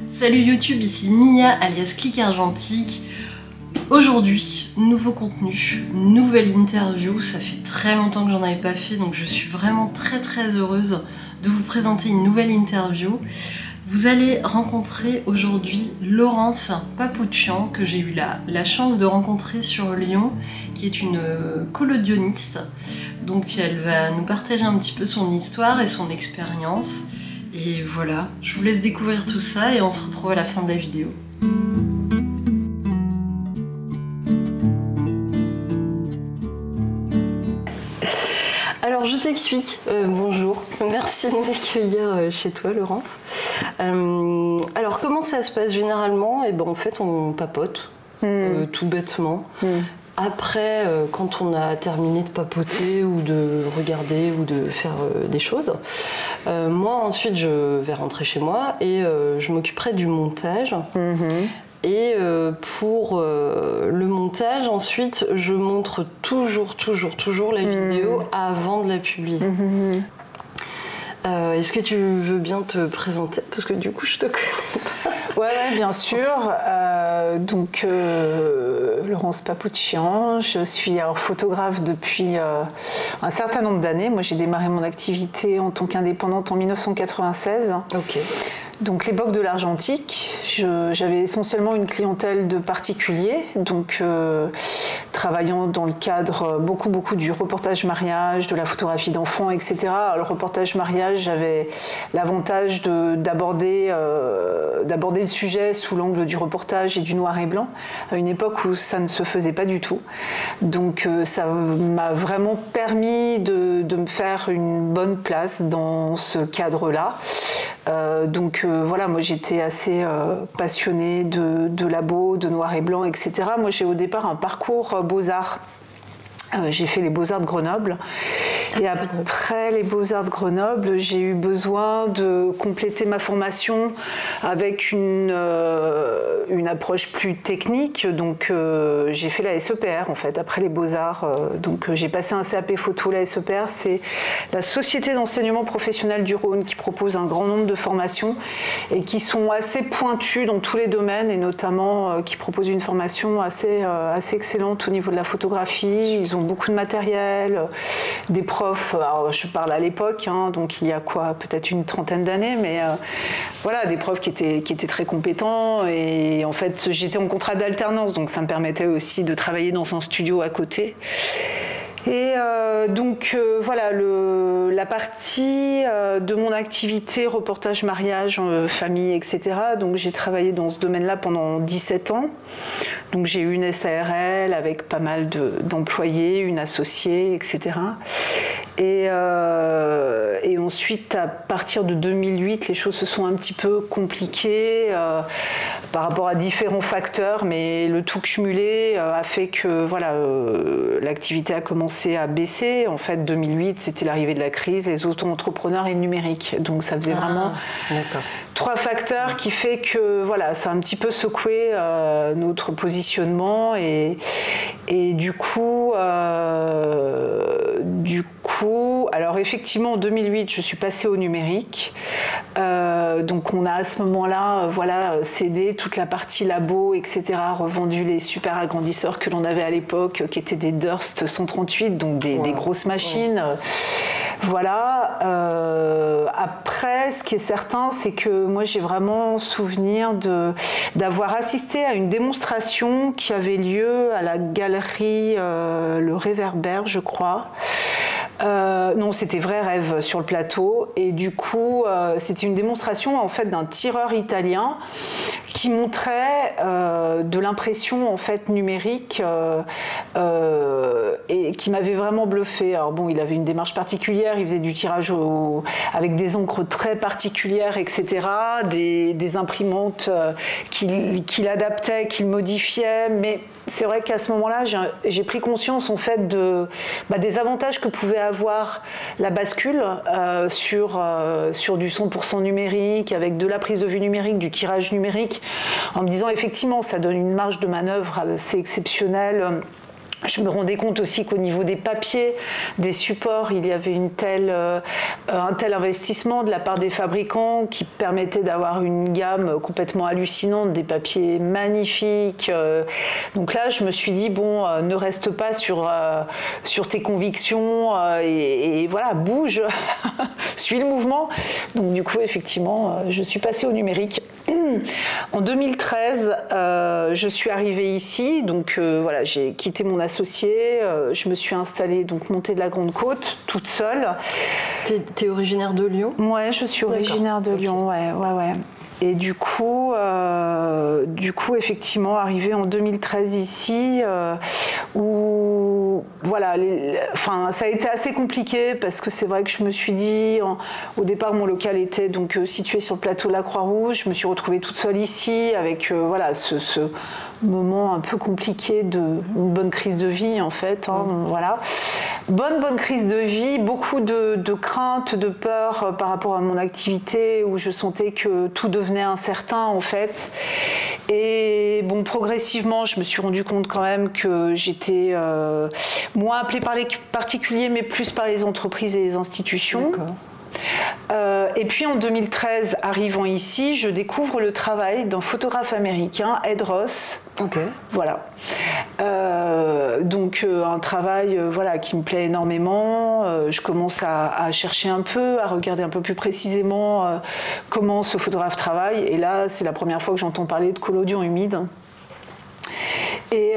Salut YouTube, ici Mia alias Click Argentique. Aujourd'hui, nouveau contenu, nouvelle interview. Ça fait très longtemps que j'en avais pas fait, donc je suis vraiment très heureuse de vous présenter une nouvelle interview. Vous allez rencontrer aujourd'hui Laurence Papouchian, que j'ai eu la chance de rencontrer sur Lyon, qui est une collodionniste. Donc elle va nous partager un petit peu son histoire et son expérience. Et voilà, je vous laisse découvrir tout ça et on se retrouve à la fin de la vidéo. Alors je t'explique, bonjour, merci de m'accueillir chez toi Laurence. Alors comment ça se passe généralement? Et ben en fait on papote, tout bêtement. Après, quand on a terminé de papoter ou de regarder ou de faire des choses, moi ensuite je vais rentrer chez moi et je m'occuperai du montage. Et pour le montage, ensuite, je montre toujours la vidéo avant de la publier. Est-ce que tu veux bien te présenter? Parce que du coup, je te connais pas. Ouais, bien sûr. Laurence Papouchian, je suis photographe depuis un certain nombre d'années. Moi, j'ai démarré mon activité en tant qu'indépendante en 1996. Ok. Donc l'époque de l'argentique, j'avais essentiellement une clientèle de particuliers, donc travaillant dans le cadre beaucoup du reportage mariage, de la photographie d'enfants, etc. Alors, le reportage mariage, j'avais l'avantage d'aborder le sujet sous l'angle du reportage et du noir et blanc, à une époque où ça ne se faisait pas du tout. Donc ça m'a vraiment permis de me faire une bonne place dans ce cadre-là. Voilà, moi j'étais assez passionnée de labo, de noir et blanc, etc. Moi j'ai au départ un parcours Beaux-Arts. J'ai fait les Beaux-Arts de Grenoble et après les Beaux-Arts de Grenoble, j'ai eu besoin de compléter ma formation avec une approche plus technique. Donc j'ai fait la SEPR en fait après les Beaux-Arts. J'ai passé un CAP photo. La SEPR, c'est la Société d'enseignement professionnel du Rhône qui propose un grand nombre de formations et qui sont assez pointues dans tous les domaines et notamment qui propose une formation assez excellente au niveau de la photographie. Ils ont beaucoup de matériel, des profs, alors je parle à l'époque, donc il y a peut-être une trentaine d'années, mais voilà, des profs qui étaient très compétents et en fait j'étais en contrat d'alternance, donc ça me permettait aussi de travailler dans un studio à côté. Et voilà, la partie de mon activité, reportage mariage, famille, etc. Donc j'ai travaillé dans ce domaine-là pendant 17 ans. Donc j'ai eu une SARL avec pas mal d'employés, une associée, etc. Et ensuite, à partir de 2008, les choses se sont un petit peu compliquées par rapport à différents facteurs, mais le tout cumulé a fait que voilà, l'activité a commencé à baisser. En fait, 2008, c'était l'arrivée de la crise, les auto-entrepreneurs et le numérique. Donc ça faisait vraiment trois facteurs qui fait que voilà, ça a un petit peu secoué notre positionnement et du coup, alors effectivement en 2008, je suis passée au numérique. Donc on a à ce moment-là, voilà, cédé toute la partie labo, etc., revendu les super agrandisseurs que l'on avait à l'époque, qui étaient des Durst 138, donc des grosses machines. Voilà. Après, ce qui est certain, c'est que moi j'ai vraiment souvenir d'avoir assisté à une démonstration qui avait lieu à la galerie Le Réverbère, je crois. Non, c'était Vrai Rêve sur le plateau et du coup c'était une démonstration en fait d'un tireur italien qui montrait de l'impression en fait numérique et qui m'avait vraiment bluffé. Alors bon, il avait une démarche particulière, il faisait du tirage avec des encres très particulières, etc., des imprimantes qu'il adaptait, qu'il modifiait, mais c'est vrai qu'à ce moment-là, j'ai pris conscience en fait des avantages que pouvait avoir la bascule sur du 100% numérique, avec de la prise de vue numérique, du tirage numérique, en me disant effectivement ça donne une marge de manœuvre assez exceptionnelle Je me rendais compte aussi qu'au niveau des papiers, des supports, il y avait un tel investissement de la part des fabricants qui permettait d'avoir une gamme complètement hallucinante, des papiers magnifiques. Donc là, je me suis dit, bon, ne reste pas sur tes convictions et voilà, bouge, suis le mouvement. Donc du coup, effectivement, je suis passée au numérique. En 2013, je suis arrivée ici, donc voilà, j'ai quitté mon associé, je me suis installée, donc montée de la Grande Côte, toute seule. T'es originaire de Lyon? Ouais, je suis originaire de Lyon, ouais. Et du coup, effectivement, arrivée en 2013 ici, où voilà, ça a été assez compliqué parce que c'est vrai que je me suis dit, au départ, mon local était donc situé sur le plateau de la Croix-Rouge. Je me suis retrouvée toute seule ici avec voilà ce moment un peu compliqué une bonne crise de vie en fait. Voilà, bonne crise de vie, beaucoup de craintes, de peur par rapport à mon activité où je sentais que tout devenait incertain en fait. Et bon, progressivement, je me suis rendu compte quand même que j'étais moins appelée par les particuliers, mais plus par les entreprises et les institutions. D'accord. Et puis en 2013, arrivant ici, je découvre le travail d'un photographe américain, Ed Ross. Ok. Voilà. Donc un travail voilà, qui me plaît énormément. Je commence à chercher un peu, à regarder un peu plus précisément comment ce photographe travaille. Et là, c'est la première fois que j'entends parler de collodion humide. Et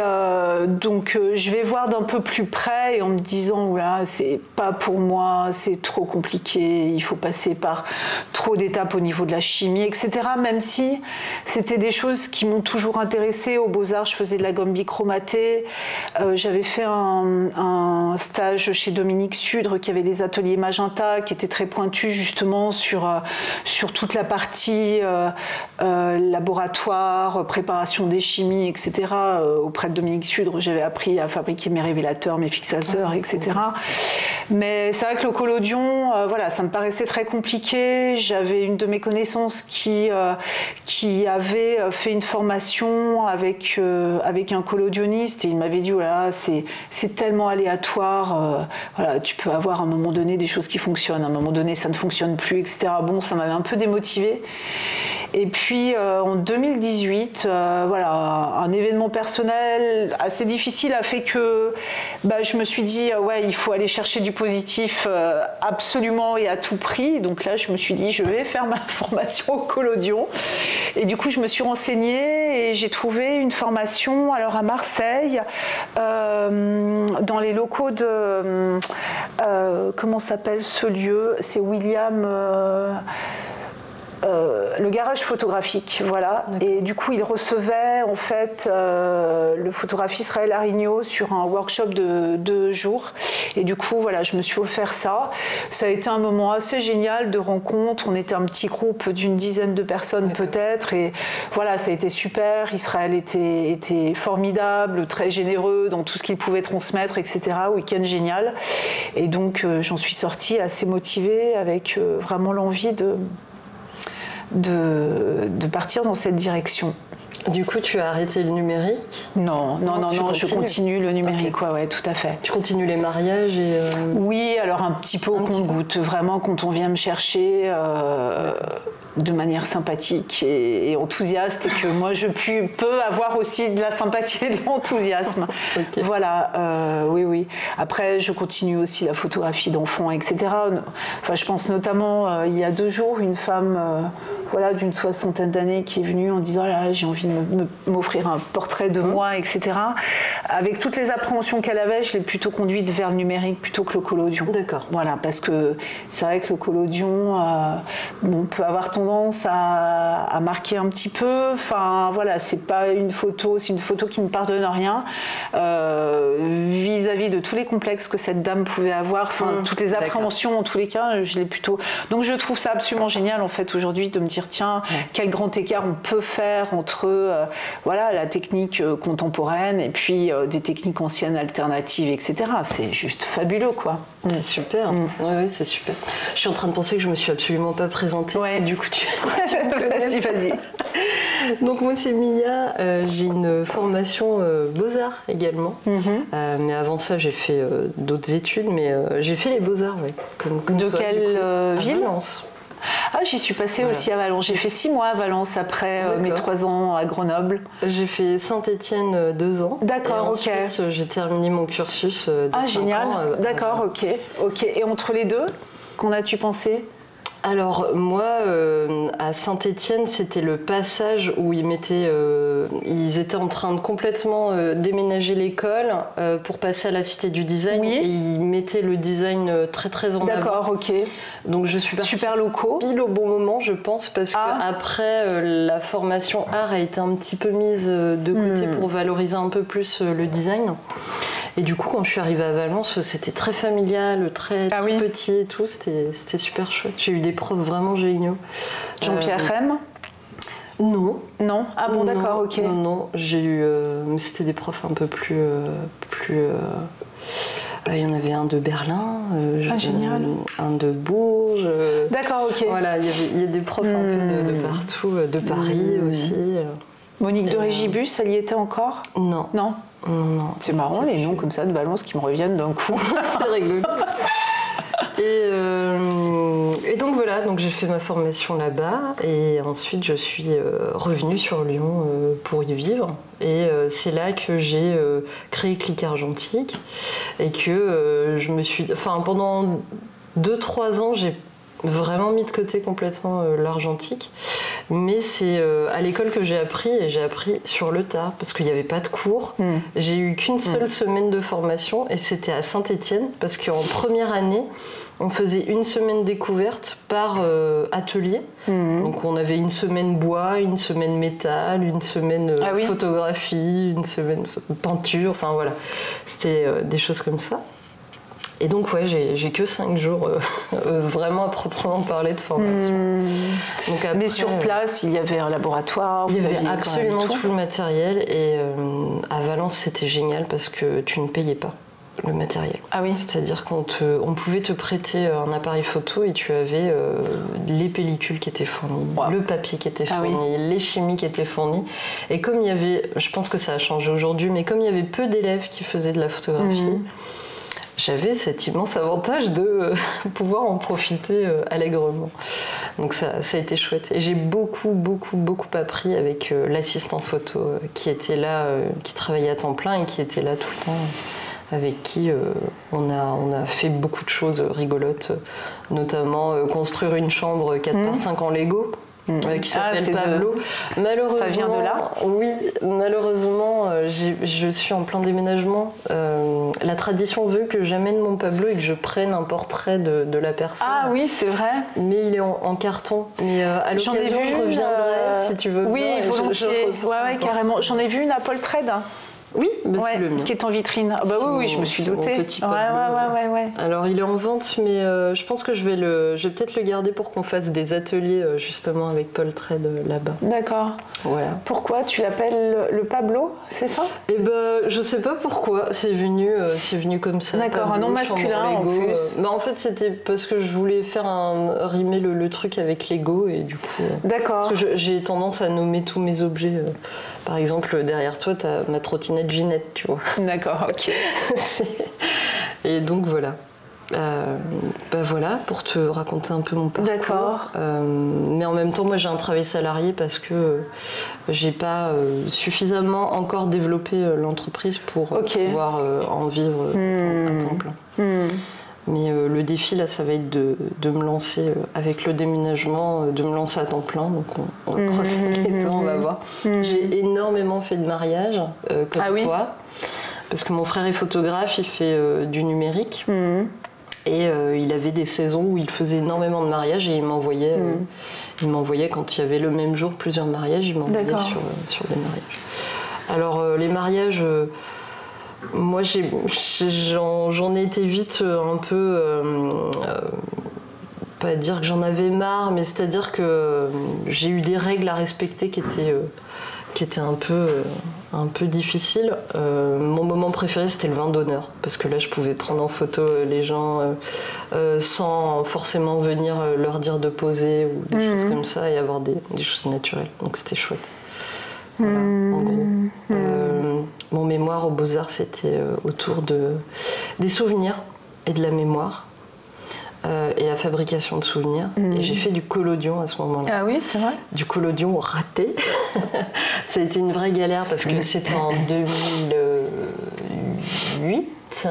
donc je vais voir d'un peu plus près et en me disant oula, c'est pas pour moi, c'est trop compliqué, il faut passer par trop d'étapes au niveau de la chimie, etc. Même si c'était des choses qui m'ont toujours intéressée. Aux Beaux-Arts, je faisais de la gomme bichromatée. J'avais fait un stage chez Dominique Sudre qui avait les ateliers Magenta qui étaient très pointus justement sur toute la partie laboratoire, préparation des chimies, etc. Auprès de Dominique Sudre, j'avais appris à fabriquer mes révélateurs, mes fixateurs, etc. Mais c'est vrai que le collodion, voilà, ça me paraissait très compliqué. J'avais une de mes connaissances qui avait fait une formation avec un collodioniste et il m'avait dit voilà, c'est tellement aléatoire. Voilà, tu peux avoir à un moment donné des choses qui fonctionnent, à un moment donné ça ne fonctionne plus, etc. Bon, ça m'avait un peu démotivée. Et puis en 2018, voilà, un événement personnel assez difficile a fait que je me suis dit ouais, il faut aller chercher du positif absolument et à tout prix. Donc là, je me suis dit je vais faire ma formation au collodion. Et du coup, je me suis renseignée et j'ai trouvé une formation alors à Marseille, dans les locaux de comment s'appelle ce lieu? C'est William. Le garage photographique, voilà. Et du coup, il recevait en fait le photographe Israël Arigno sur un workshop de 2 jours. Et du coup, voilà, je me suis offert ça. Ça a été un moment assez génial de rencontre. On était un petit groupe d'une dizaine de personnes peut-être. Et voilà, ça a été super. Israël était formidable, très généreux dans tout ce qu'il pouvait transmettre, etc. Week-end génial. Et donc, j'en suis sortie assez motivée avec vraiment l'envie de partir dans cette direction. Du coup, tu as arrêté le numérique? Non, je continue le numérique, okay. Ouais, tout à fait. Tu continues les mariages et Oui, alors un petit peu au compte-gouttes, vraiment quand on vient me chercher de manière sympathique et enthousiaste, et que moi je peux avoir aussi de la sympathie et de l'enthousiasme. Okay. Voilà, oui. Après, je continue aussi la photographie d'enfants, etc. Enfin, je pense notamment, il y a 2 jours, une femme voilà, d'une 60aine d'années qui est venue en disant là, j'ai envie de m'offrir un portrait de moi, etc. Avec toutes les appréhensions qu'elle avait, je l'ai plutôt conduite vers le numérique plutôt que le collodion. D'accord. Voilà, parce que c'est vrai que le collodion peut avoir tendance à marquer un petit peu. Enfin, voilà, c'est pas une photo, c'est une photo qui ne pardonne rien vis-à-vis de tous les complexes que cette dame pouvait avoir. Enfin, toutes les appréhensions, en tous les cas, je l'ai plutôt. Donc, je trouve ça absolument génial en fait aujourd'hui de me dire tiens, quel grand écart on peut faire entre voilà, la technique contemporaine et puis des techniques anciennes alternatives, etc. C'est juste fabuleux, quoi. C'est super. Oui, c'est super. Je suis en train de penser que je me suis absolument pas présentée. Ouais. Du coup, tu vas-y. Donc moi c'est Mia, j'ai une formation Beaux-Arts également. Mais avant ça j'ai fait d'autres études, mais j'ai fait les Beaux-Arts, ouais. De toi, quelle ville? Valence. Ah, j'y suis passée aussi à Valence. J'ai fait 6 mois à Valence après mes 3 ans à Grenoble. J'ai fait Saint-Étienne 2 ans. D'accord, ok. Ensuite, j'ai terminé mon cursus de 5 génial. ans. D'accord, ok. Et entre les deux, qu'en as-tu pensé? Alors moi, à Saint-Étienne, c'était le passage où ils étaient en train de complètement déménager l'école pour passer à la Cité du Design. Oui. Et ils mettaient le design très très en avant. D'accord, ok. Donc je suis partie super locaux. pile au bon moment, je pense, parce qu'après, la formation art a été un petit peu mise de côté pour valoriser un peu plus le design. Et du coup, quand je suis arrivée à Valence, c'était très familial, très petit et tout. C'était super chouette. J'ai eu des profs vraiment géniaux. Jean-Pierre Rem? Non. Non? Ah bon, d'accord, ok. Non, j'ai eu... c'était des profs un peu plus... il y en avait un de Berlin, génial. Un de Bourges. D'accord, ok. Voilà, il y a des profs un peu de partout, de Paris aussi. Monique de Régibus, elle y était encore? Non. Non? Non. C'est marrant les noms comme ça de Valence qui me reviennent d'un coup. C'est rigolo. Et donc voilà, donc j'ai fait ma formation là-bas et ensuite je suis revenue sur Lyon pour y vivre. Et c'est là que j'ai créé Clic Argentique et que je me suis... Enfin, pendant 2-3 ans, j'ai vraiment mis de côté complètement l'argentique. Mais c'est à l'école que j'ai appris, et j'ai appris sur le tas, parce qu'il n'y avait pas de cours. J'ai eu qu'une seule semaine de formation, et c'était à Saint-Étienne, parce qu'en première année, on faisait une semaine découverte par atelier. Donc on avait une semaine bois, une semaine métal, une semaine photographie, une semaine peinture, enfin voilà. C'était des choses comme ça. Et donc, ouais, j'ai que 5 jours vraiment à proprement parler de formation. Donc après, mais sur place, il y avait un laboratoire. Il y avait absolument tout le matériel. Et à Valence, c'était génial parce que tu ne payais pas le matériel. Ah oui. C'est-à-dire qu'on pouvait te prêter un appareil photo et tu avais les pellicules qui étaient fournies, le papier qui était fourni, les chimies qui étaient fournies. Et comme il y avait, je pense que ça a changé aujourd'hui, mais comme il y avait peu d'élèves qui faisaient de la photographie, j'avais cet immense avantage de pouvoir en profiter allègrement. Donc ça a été chouette. Et j'ai beaucoup appris avec l'assistant photo qui était là, qui travaillait à temps plein et qui était là tout le temps, avec qui on a fait beaucoup de choses rigolotes, notamment construire une chambre 4x5 en Lego. Qui s'appelle Pablo. Malheureusement, ça vient de là? Oui, malheureusement, je suis en plein déménagement. La tradition veut que j'amène mon Pablo et que je prenne un portrait de la personne. Ah oui, c'est vrai. Mais il est en carton. Mais à l'occasion, je reviendrai si tu veux. Oui, volontiers. Ouais, carrément. J'en ai vu une à Paul Trade. Oui, c'est le mien. Qui est en vitrine. Ah bah oui, je me suis doutée. Mon petit Pablo. Ouais. Alors il est en vente, mais je pense que je vais peut-être le garder pour qu'on fasse des ateliers justement avec Paul Trade là-bas. D'accord. Voilà. Pourquoi tu l'appelles le Pablo, c'est ça? Eh ben, je sais pas pourquoi. C'est venu comme ça. D'accord, Pablo, un nom masculin en plus. En fait, c'était parce que je voulais faire rimer le truc avec Lego et du coup. D'accord. Parce que j'ai tendance à nommer tous mes objets. Par exemple, derrière toi, t'as ma trottinette Ginette, tu vois. D'accord, ok. Et donc voilà. Voilà, pour te raconter un peu mon parcours. D'accord. Mais en même temps, moi j'ai un travail salarié parce que j'ai pas suffisamment encore développé l'entreprise pour pouvoir en vivre à temps plein. Mais le défi là, ça va être de me lancer avec le déménagement, de me lancer à temps plein. Donc on croise les temps, on va voir. J'ai énormément fait de mariages comme toi. Parce que mon frère est photographe, il fait du numérique. Et il avait des saisons où il faisait énormément de mariages et il m'envoyait quand il y avait le même jour plusieurs mariages, il m'envoyait sur des mariages. Alors les mariages, moi j'en ai été vite un peu, pas dire que j'en avais marre, mais c'est-à-dire que j'ai eu des règles à respecter qui qui était un peu difficile. Mon moment préféré, c'était le vin d'honneur, parce que là, je pouvais prendre en photo les gens sans forcément venir leur dire de poser ou des choses comme ça, et avoir des choses naturelles. Donc c'était chouette. Voilà, en gros. Mon mémoire aux Beaux-Arts, c'était autour des souvenirs et de la mémoire. Et la fabrication de souvenirs. Et j'ai fait du collodion à ce moment-là. Ah oui, c'est vrai. Du collodion raté. Ça a été une vraie galère parce que c'était en 2008,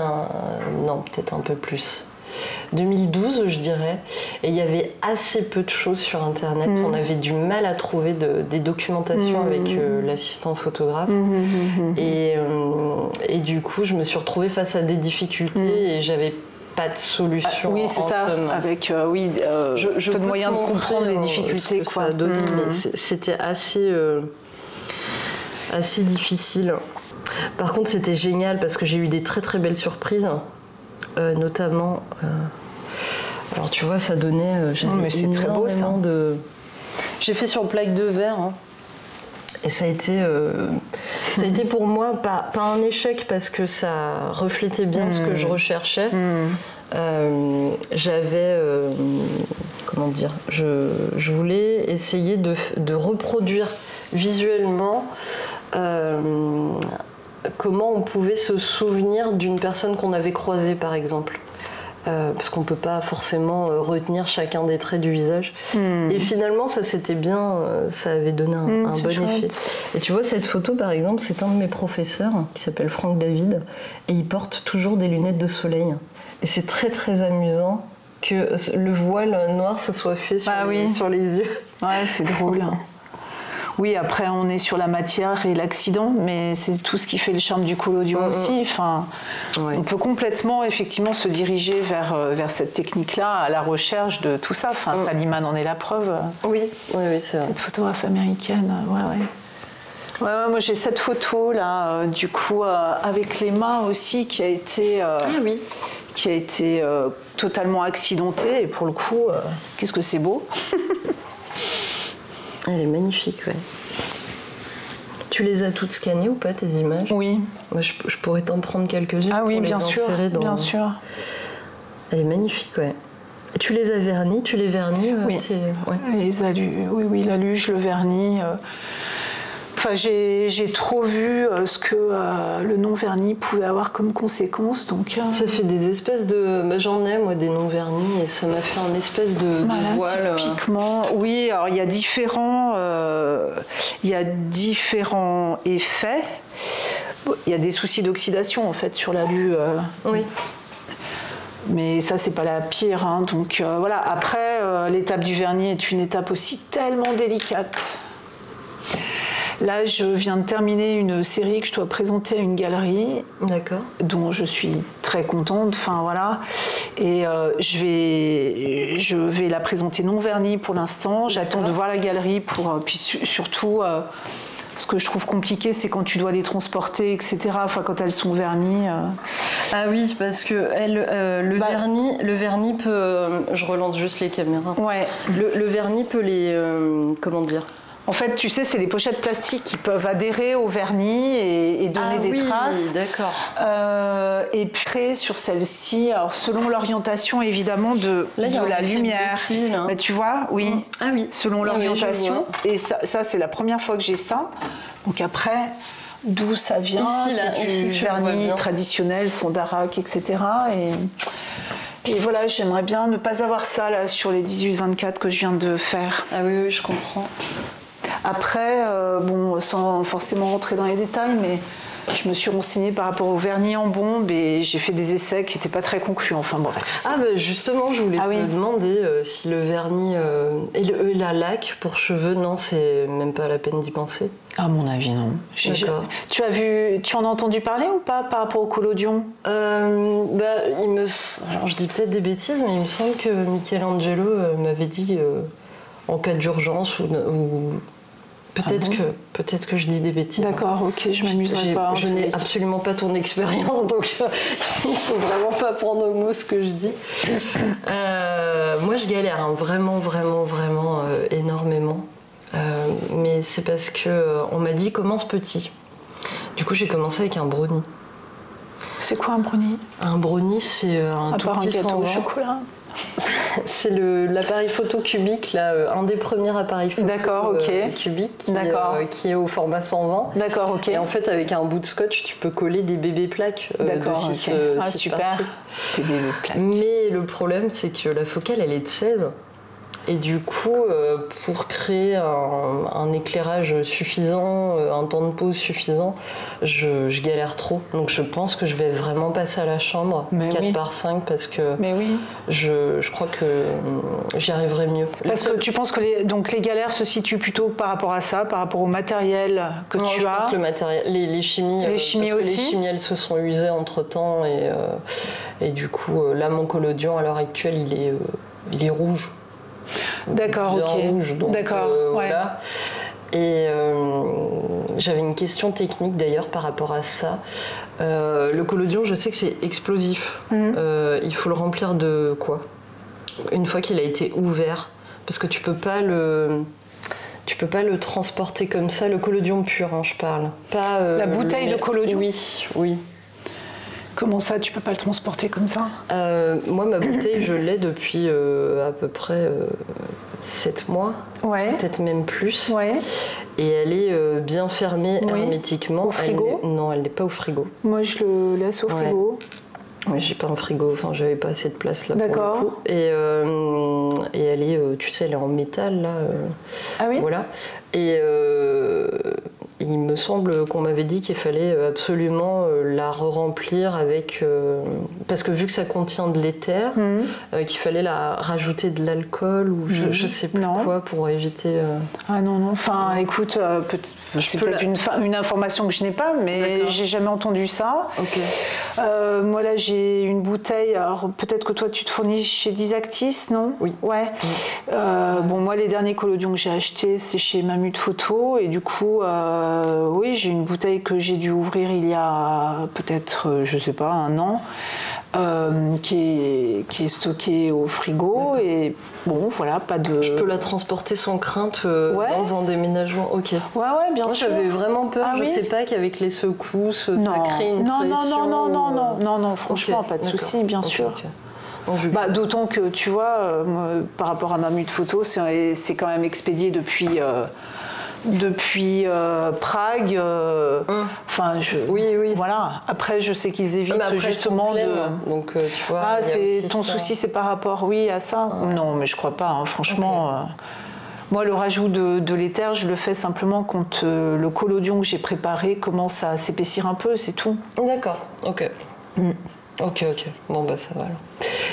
non, peut-être un peu plus. 2012, je dirais. Et il y avait assez peu de choses sur Internet. On avait du mal à trouver des documentations avec l'assistant photographe. Et du coup, je me suis retrouvée face à des difficultés et j'avais pas de solution. Oui, c'est ça. Somme. Avec je peu de moyens de comprendre les difficultés. Quoi. Ça a donné, mais c'était assez difficile. Par contre, c'était génial parce que j'ai eu des très très belles surprises, notamment. Alors tu vois, ça donnait. Mais c'est très beau ça. J'ai fait sur plaque de verre. Hein. Et ça a été pour moi pas un échec parce que ça reflétait bien ce que je recherchais. J'avais, comment dire, je voulais essayer de reproduire visuellement comment on pouvait se souvenir d'une personne qu'on avait croisée, par exemple. Parce qu'on ne peut pas forcément retenir chacun des traits du visage. Et finalement, ça c'était bien, ça avait donné un bon effet. Et tu vois, cette photo, par exemple, c'est un de mes professeurs qui s'appelle Franck David, et il porte toujours des lunettes de soleil. Et c'est très très amusant que le voile noir se soit fait sur les yeux. Ouais, c'est drôle. Oui, après on est sur la matière et l'accident, mais c'est tout ce qui fait le charme du collodion aussi. Enfin, on peut complètement effectivement se diriger vers cette technique-là, à la recherche de tout ça. Enfin, Saliman en est la preuve. Oui, c'est vrai. Cette photographe américaine, Ouais, moi j'ai cette photo là, du coup avec les mains aussi qui a été totalement accidentée, et pour le coup, qu'est-ce que c'est beau. Elle est magnifique, ouais. Tu les as toutes scannées ou pas, tes images? Oui. Moi, je pourrais t'en prendre quelques-unes pour les insérer dans... bien sûr. Elle est magnifique, ouais. Et tu les as vernis? Tu les vernis? Oui. Les alus, oui, l'aluge, le vernis. Enfin, j'ai trop vu ce que le non-vernis pouvait avoir comme conséquence. Donc, ça fait des espèces de... j'en ai, moi, des non-vernis, et ça m'a fait un espèce de voile. Typiquement, oui, alors il y a différents effets. Il y a des soucis d'oxydation, en fait, sur l'alu. Oui. Mais ça, c'est pas la pire. Hein. Donc, voilà. Après, l'étape du vernis est une étape aussi tellement délicate. Là, je viens de terminer une série que je dois présenter à une galerie. D'accord. Dont je suis très contente. Enfin, voilà. Et je vais la présenter non vernie pour l'instant. J'attends de voir la galerie pour... puis surtout, ce que je trouve compliqué, c'est quand tu dois les transporter, etc. Enfin, quand elles sont vernies. Ah oui, parce que le vernis peut... je relance juste les caméras. Ouais. Le vernis peut les... comment dire ? En fait, tu sais, c'est les pochettes plastiques qui peuvent adhérer au vernis et donner des traces. D'accord. Et puis, sur celle-ci, alors selon l'orientation, évidemment, de la lumière. Mais tu vois, oui. Ah oui. Selon l'orientation. Et ça, c'est la première fois que j'ai ça. Donc après, d'où ça vient? C'est du vernis traditionnel, Sandarac, etc. Et voilà, j'aimerais bien ne pas avoir ça là sur les 18-24 que je viens de faire. Ah oui, je comprends. Après, sans forcément rentrer dans les détails, mais je me suis renseignée par rapport au vernis en bombe et j'ai fait des essais qui n'étaient pas très concluants. Enfin bref. Ah bah justement, je voulais te demander si le vernis et la laque pour cheveux, non, c'est même pas la peine d'y penser. À mon avis, non. D'accord. Tu en as entendu parler ou pas par rapport au collodion? Alors, je dis peut-être des bêtises, mais il me semble que Michelangelo m'avait dit en cas d'urgence ou peut-être que je dis des bêtises. D'accord, ok, je m'amuserai pas. Je n'ai absolument pas ton expérience, donc il faut vraiment pas prendre au mot ce que je dis. Moi, je galère vraiment énormément. Mais c'est parce que on m'a dit commence petit. Du coup, j'ai commencé avec un brownie. C'est quoi un brownie? Un brownie, c'est un tout petit gâteau au chocolat. C'est l'appareil photo cubique, là, un des premiers appareils photo cubiques qui est au format 120. D'accord, ok. Et en fait, avec un bout de scotch, tu peux coller des bébés plaques de 6 super. Des bébés plaques. Mais le problème, c'est que la focale, elle est de 16. Et du coup, pour créer un éclairage suffisant, un temps de pause suffisant, je galère trop. Donc je pense que je vais vraiment passer à la chambre, 4x5, parce que je crois que j'y arriverai mieux. Parce que tu penses que les galères se situent plutôt par rapport à ça, par rapport au matériel que tu as? Je pense que le matériel, les chimies, les chimies parce aussi. Que les chimies, elles se sont usées entre-temps. Et du coup, là, mon collodion, à l'heure actuelle, il est rouge. D'accord, ok. D'accord, voilà. Et j'avais une question technique d'ailleurs par rapport à ça. Le collodion, je sais que c'est explosif. Il faut le remplir de quoi? Une fois qu'il a été ouvert, parce que tu peux pas le transporter comme ça. Le collodion pur, hein, je parle. Pas la bouteille de collodion. Oui. Comment ça, tu peux pas le transporter comme ça? Moi, ma bouteille, je l'ai depuis à peu près 7 mois, peut-être même plus. Et elle est bien fermée hermétiquement. Au frigo? Non, elle n'est pas au frigo. Moi, je le laisse au frigo. Oui, j'ai pas un frigo, enfin, j'avais pas assez de place là pour le coup. Et elle est, tu sais, elle est en métal là. Ah oui? Voilà. Et il me semble qu'on m'avait dit qu'il fallait absolument la re-remplir avec... parce que vu que ça contient de l'éther, qu'il fallait rajouter de l'alcool ou je sais plus quoi pour éviter... Ah non, enfin écoute, c'est peut-être une information que je n'ai pas, mais j'ai jamais entendu ça. Moi là j'ai une bouteille, alors peut-être que toi tu te fournis chez Dysactis, non? Oui. Bon, moi les derniers collodions que j'ai achetés c'est chez Mamut Photo et du coup oui, j'ai une bouteille que j'ai dû ouvrir il y a peut-être, je sais pas, 1 an, qui est stockée au frigo. Et bon, voilà, pas de... Je peux la transporter sans crainte dans un déménagement. Ok. Ouais, bien sûr. J'avais vraiment peur, je sais pas, qu'avec les secousses, ça crée une pression. Non, franchement, pas de souci, bien sûr. D'autant que, tu vois, par rapport à Mamut Photo, c'est quand même expédié depuis Prague. Enfin, oui. Voilà. Après, je sais qu'ils évitent justement de. Donc, tu vois. Ton souci, c'est par rapport, à ça. Non, mais je crois pas. Hein, franchement. Moi, le rajout de l'éther, je le fais simplement quand le collodion que j'ai préparé commence à s'épaissir un peu, c'est tout. D'accord. Ok. Ok. Bon, ça va alors.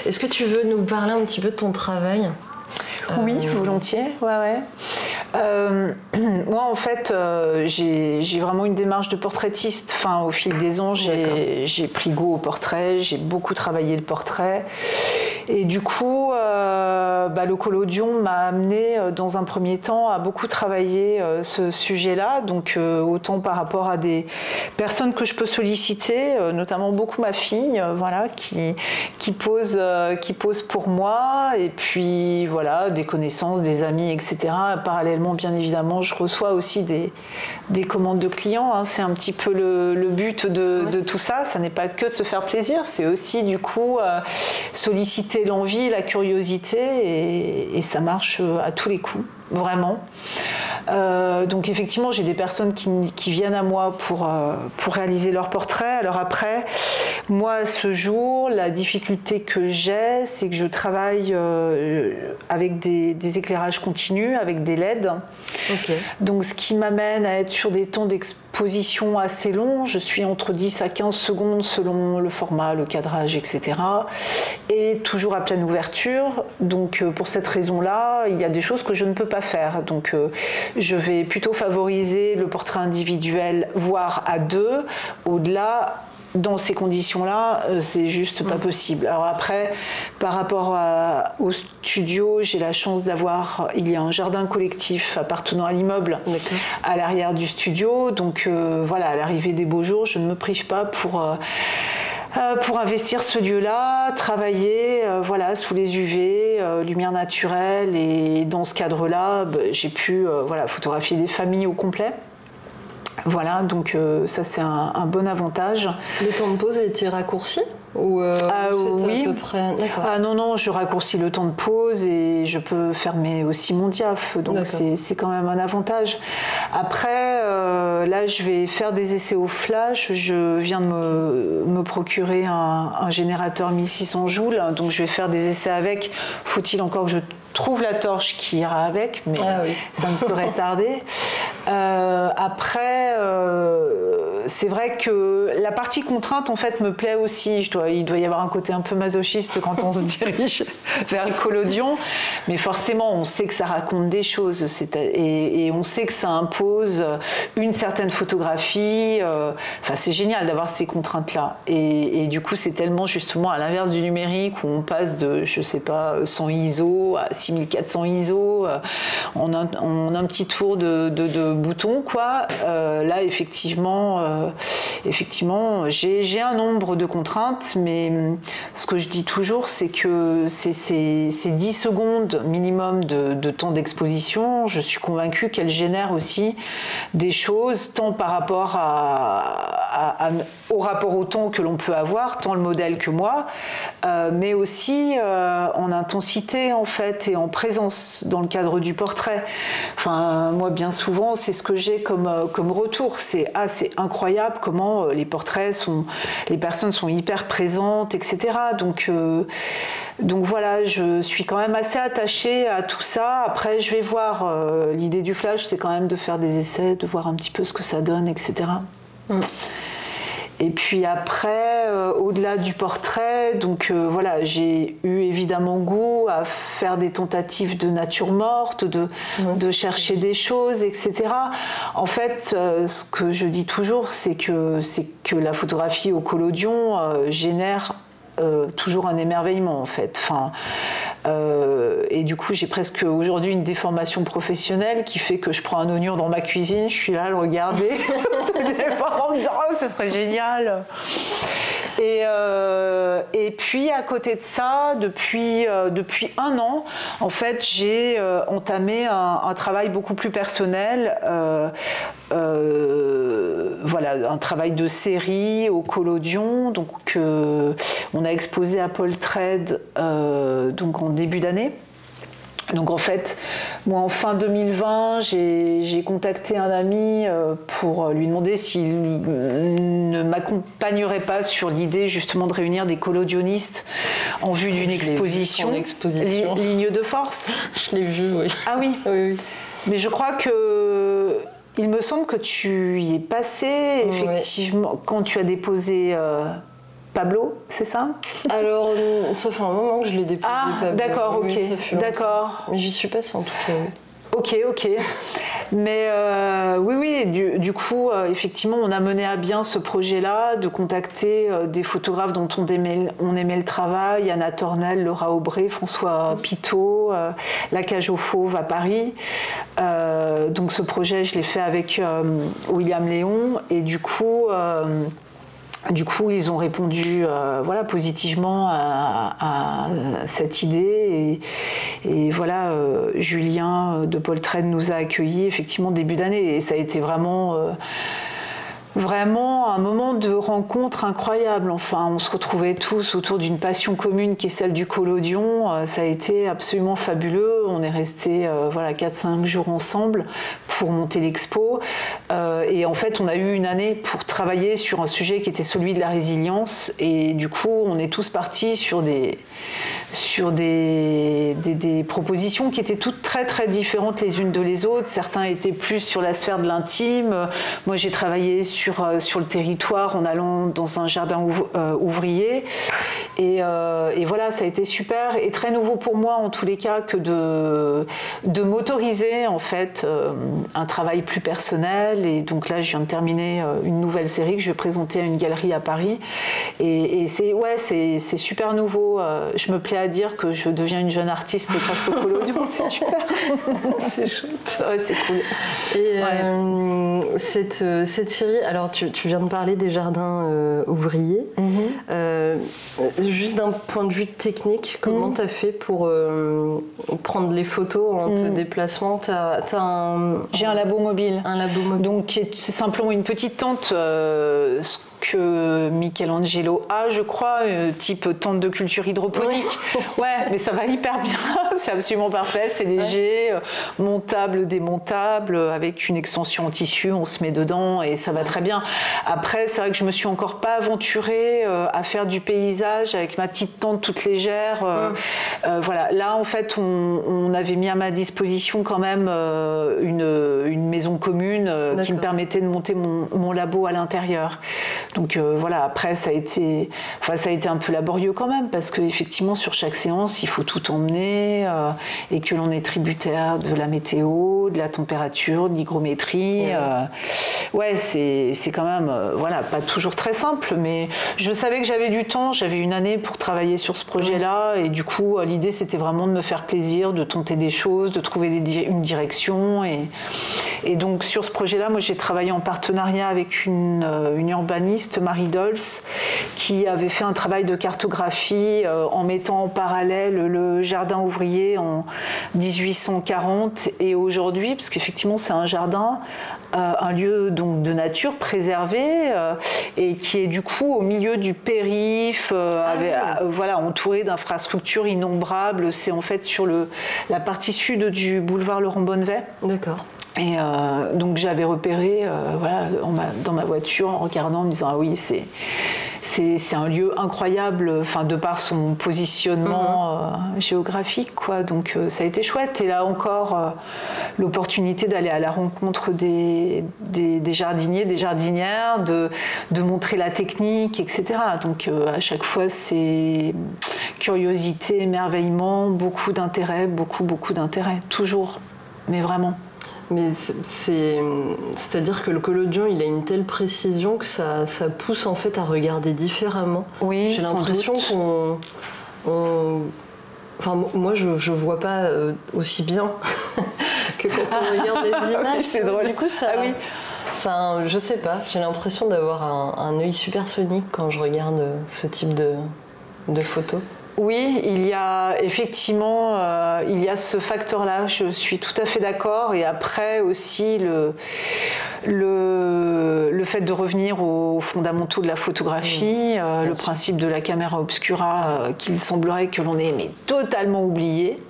Est-ce que tu veux nous parler un petit peu de ton travail? Oui, volontiers. Ouais. Moi, en fait, j'ai vraiment une démarche de portraitiste. Enfin, au fil des ans, j'ai pris goût au portrait, j'ai beaucoup travaillé le portrait. Et du coup, le collodion m'a amené dans un premier temps à beaucoup travailler ce sujet-là. Donc, autant par rapport à des personnes que je peux solliciter, notamment beaucoup ma fille, qui pose pour moi. Et puis, voilà, des connaissances, des amis, etc. Parallèlement, bien évidemment, je reçois aussi des commandes de clients. Hein. C'est un petit peu le but de tout ça. Ça n'est pas que de se faire plaisir, c'est aussi du coup solliciter l'envie, la curiosité et ça marche à tous les coups, vraiment. Donc effectivement, j'ai des personnes qui viennent à moi pour réaliser leur portrait. Alors après, moi à ce jour, la difficulté que j'ai, c'est que je travaille avec des éclairages continus, avec des LED. Donc ce qui m'amène à être sur des temps d'exposition assez longs. Je suis entre 10 à 15 secondes selon le format, le cadrage, etc. Et toujours à pleine ouverture. Donc pour cette raison-là, il y a des choses que je ne peux pas faire. Donc je vais plutôt favoriser le portrait individuel, voire à 2. Au-delà, dans ces conditions-là, c'est juste pas possible. Alors après, par rapport au studio, j'ai la chance il y a un jardin collectif appartenant à l'immeuble à l'arrière du studio. Donc à l'arrivée des beaux jours, je ne me prive pas pour pour investir ce lieu-là, travailler voilà, sous les UV, lumière naturelle, et dans ce cadre-là, j'ai pu voilà, photographier des familles au complet. Voilà, donc ça c'est un bon avantage. Le temps de pause a été raccourci ou oui. à peu près... Ah non, je raccourcis le temps de pause et je peux fermer aussi mon diaph, donc c'est quand même un avantage. Après, là je vais faire des essais au flash, je viens de me procurer un générateur 1600 joules, donc je vais faire des essais avec. Faut-il encore que je trouve la torche qui ira avec, mais ça ne saurait tarder. Après, c'est vrai que la partie contrainte en fait me plaît aussi. Il doit y avoir un côté un peu masochiste quand on se dirige vers le collodion, mais forcément on sait que ça raconte des choses et on sait que ça impose une certaine photographie. Enfin, c'est génial d'avoir ces contraintes-là. Et du coup, c'est tellement justement à l'inverse du numérique où on passe de, je sais pas, 100 ISO à 6400 ISO en un petit tour de bouton, quoi. Là, effectivement, j'ai un nombre de contraintes, mais ce que je dis toujours, c'est que ces 10 secondes minimum de temps d'exposition, je suis convaincue qu'elles génèrent aussi des choses, tant par rapport au rapport au temps que l'on peut avoir, tant le modèle que moi, mais aussi en intensité, en fait, et en présence dans le cadre du portrait. Enfin, moi, bien souvent, c'est ce que j'ai comme retour. C'est incroyable comment les personnes sont hyper présentes, etc. Donc voilà, je suis quand même assez attachée à tout ça. Après, je vais voir. L'idée du flash, c'est quand même de faire des essais, de voir un petit peu ce que ça donne, etc. Et puis après, au-delà du portrait, donc voilà, j'ai eu évidemment goût à faire des tentatives de nature morte, de chercher des choses, etc. En fait, ce que je dis toujours, c'est que la photographie au collodion génère toujours un émerveillement, en fait. Enfin, et du coup, j'ai presque aujourd'hui une déformation professionnelle qui fait que je prends un oignon dans ma cuisine, je suis là à le regarder en me disant « Oh, ce serait génial !» Et puis, à côté de ça, depuis 1 an, en fait, j'ai entamé un travail beaucoup plus personnel, voilà, un travail de série au collodion. Donc, on a exposé à Paul Trade donc en début d'année. Donc en fait, moi en fin 2020, j'ai contacté un ami pour lui demander s'il ne m'accompagnerait pas sur l'idée justement de réunir des collodionistes en vue d'une exposition. Ligne de force. Je l'ai vu, oui. Ah oui. Oui. Mais je crois que il me semble que tu y es passé effectivement quand tu as déposé. Pablo, c'est ça? Alors, ça fait un moment que je l'ai déposé, Pablo. D'accord, ok. Oui, d'accord. Mais j'y suis passée en tout cas. Oui. Ok. Mais oui, du coup, effectivement, on a mené à bien ce projet-là, de contacter des photographes dont on aimait le travail, Anna Tornel, Laura Aubray, François Pitot, La Cage aux Fauves à Paris. Donc ce projet, je l'ai fait avec William Léon, et du coup, ils ont répondu voilà, positivement à cette idée et voilà, Julien de Paul Trade nous a accueillis effectivement début d'année et ça a été vraiment un moment de rencontre incroyable. Enfin, on se retrouvait tous autour d'une passion commune qui est celle du collodion. Ça a été absolument fabuleux. On est restés 4-5 jours ensemble pour monter l'expo. Et en fait, on a eu une année pour travailler sur un sujet qui était celui de la résilience. Et du coup, on est tous partis sur des propositions qui étaient toutes très très différentes les unes de les autres. Certains étaient plus sur la sphère de l'intime. Moi, j'ai travaillé sur le territoire en allant dans un jardin ouvrier. Et voilà, ça a été super et très nouveau pour moi en tous les cas que de m'autoriser en fait un travail plus personnel. Et donc là, je viens de terminer une nouvelle série que je vais présenter à une galerie à Paris. Et c'est super nouveau. Je me plais à dire que je deviens une jeune artiste grâce au collodion, c'est super. C'est chouette. Ouais, c'est cool. Et cette série, alors tu viens de parler des jardins ouvriers. Juste d'un point de vue technique, comment tu as fait pour prendre les photos en te déplaçant? J'ai un labo mobile. Un labo mobile. Donc c'est simplement une petite tente que Michelangelo a, je crois, type tente de culture hydroponique. Ouais, mais ça va hyper bien, c'est absolument parfait, c'est léger, montable, démontable, avec une extension en tissu, on se met dedans et ça va très bien. Après, c'est vrai que je me suis encore pas aventurée à faire du paysage avec ma petite tente toute légère. Voilà, là en fait, on avait mis à ma disposition quand même une maison commune qui me permettait de monter mon labo à l'intérieur. Donc voilà, après ça a été un peu laborieux quand même parce qu'effectivement sur chaque séance il faut tout emmener et que l'on est tributaire de la météo, de la température, de l'hygrométrie. Ouais, c'est quand même voilà, pas toujours très simple, mais je savais que j'avais du temps, j'avais une année pour travailler sur ce projet-là et du coup l'idée c'était vraiment de me faire plaisir, de tenter des choses, de trouver une direction et donc sur ce projet-là, moi j'ai travaillé en partenariat avec une urbaniste, Marie Dols, qui avait fait un travail de cartographie en mettant en parallèle le jardin ouvrier en 1840 et aujourd'hui, parce qu'effectivement c'est un jardin, un lieu donc de nature préservé et qui est du coup au milieu du périph', voilà, entouré d'infrastructures innombrables. C'est en fait sur la partie sud du boulevard Laurent Bonnevet. D'accord. Et donc j'avais repéré voilà, dans ma voiture en regardant, en me disant ah oui, c'est un lieu incroyable, enfin de par son positionnement géographique, quoi. Donc ça a été chouette. Et là encore, l'opportunité d'aller à la rencontre des jardiniers, des jardinières, de montrer la technique, etc. Donc à chaque fois, c'est curiosité, émerveillement, beaucoup d'intérêt, beaucoup d'intérêt, toujours, mais vraiment. Mais c'est-à-dire que le collodion, il a une telle précision que ça pousse en fait à regarder différemment. Oui, j'ai l'impression enfin, moi, je vois pas aussi bien que quand on regarde les images. C'est drôle. Du coup, je sais pas, j'ai l'impression d'avoir un œil supersonique quand je regarde ce type de photos. Oui, il y a effectivement il y a ce facteur-là, je suis tout à fait d'accord. Et après aussi le fait de revenir aux fondamentaux de la photographie, le principe de la caméra obscura qu'il semblerait que l'on ait totalement oublié.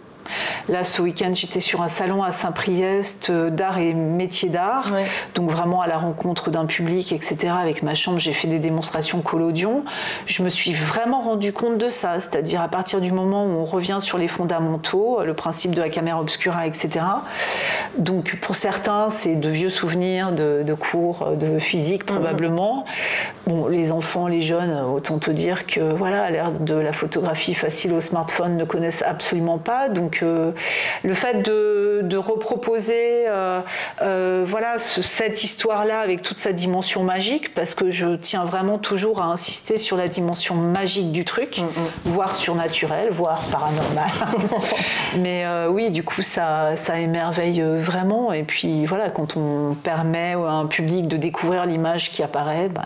Là, ce week-end, j'étais sur un salon à Saint-Priest d'art et métiers d'art, donc vraiment à la rencontre d'un public, etc. Avec ma chambre, j'ai fait des démonstrations collodion. Je me suis vraiment rendu compte de ça, c'est-à-dire à partir du moment où on revient sur les fondamentaux, le principe de la caméra obscura, etc. Donc pour certains, c'est de vieux souvenirs de cours de physique probablement. Bon, les enfants, les jeunes, autant te dire que voilà, à l'ère de la photographie facile au smartphone, ne connaissent absolument pas. Donc le fait de reproposer voilà, cette histoire-là avec toute sa dimension magique, parce que je tiens vraiment toujours à insister sur la dimension magique du truc, voire surnaturelle, voire paranormale. Mais oui, du coup, ça émerveille vraiment. Et puis voilà, quand on permet à un public de découvrir l'image qui apparaît, bah,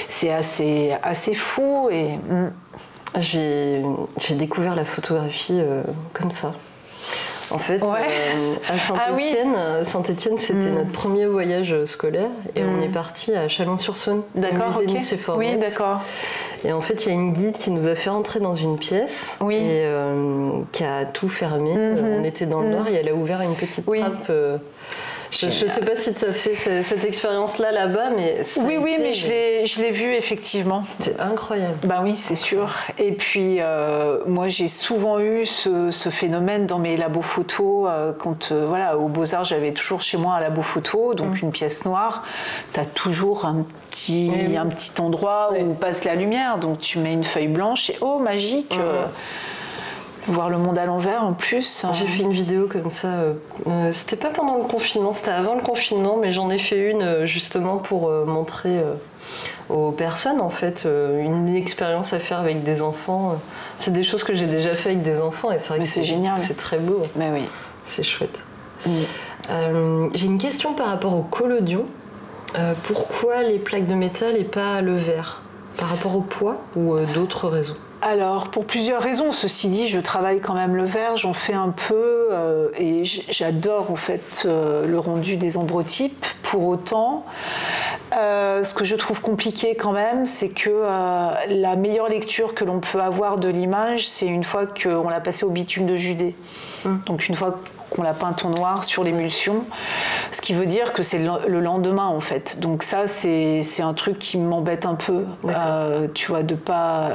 c'est assez fou. Et j'ai découvert la photographie comme ça. En fait, à Saint-Étienne, c'était notre premier voyage scolaire et on est parti à Chalon-sur-Saône. D'accord, ok. Oui, d'accord. Et en fait, il y a une guide qui nous a fait entrer dans une pièce et qui a tout fermé. On était dans le Nord et elle a ouvert une petite trappe. Je ne sais pas si tu as fait cette expérience-là là-bas, mais oui, mais je l'ai vu effectivement. C'était incroyable. Bah oui, c'est sûr. Et puis moi, j'ai souvent eu ce phénomène dans mes labos photos. Quand voilà, au Beaux-Arts, j'avais toujours chez moi un labo photo, donc une pièce noire. Tu as toujours un petit endroit où passe la lumière. Donc tu mets une feuille blanche et oh, magique. Voir le monde à l'envers en plus. J'ai fait une vidéo comme ça, c'était pas pendant le confinement, c'était avant le confinement, mais j'en ai fait une justement pour montrer aux personnes en fait une expérience à faire avec des enfants. C'est des choses que j'ai déjà fait avec des enfants et c'est vrai que c'est génial. C'est très beau. Mais oui. C'est chouette. J'ai une question par rapport au collodion. Pourquoi les plaques de métal et pas le verre? Par rapport au poids ou d'autres raisons? Alors, pour plusieurs raisons. Ceci dit, je travaille quand même le verre, j'en fais un peu et j'adore en fait le rendu des ambrotypes. Pour autant, ce que je trouve compliqué quand même, c'est que la meilleure lecture que l'on peut avoir de l'image, c'est une fois qu'on l'a passée au bitume de Judée. Donc une fois qu'on l'a peinte en noir sur l'émulsion, ce qui veut dire que c'est le lendemain en fait. Donc ça, c'est un truc qui m'embête un peu, tu vois, de pas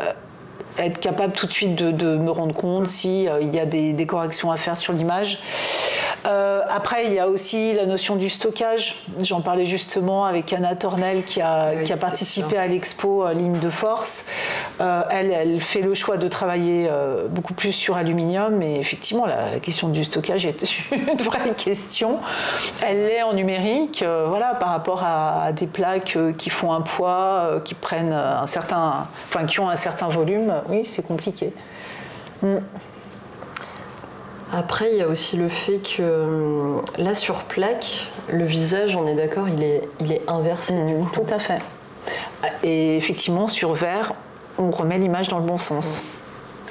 être capable tout de suite de me rendre compte s'il y a des corrections à faire sur l'image. Après, il y a aussi la notion du stockage. J'en parlais justement avec Anna Tornel qui a participé à l'expo Ligne de Force. Elle fait le choix de travailler beaucoup plus sur aluminium, et effectivement, la question du stockage est une vraie question. Elle l'est en numérique, voilà, par rapport à des plaques qui font un poids, qui prennent qui ont un certain volume. Oui, c'est compliqué. Après, il y a aussi le fait que là, sur plaque, le visage, on est d'accord, il est inversé. Tout à fait. Et effectivement, sur verre, on remet l'image dans le bon sens.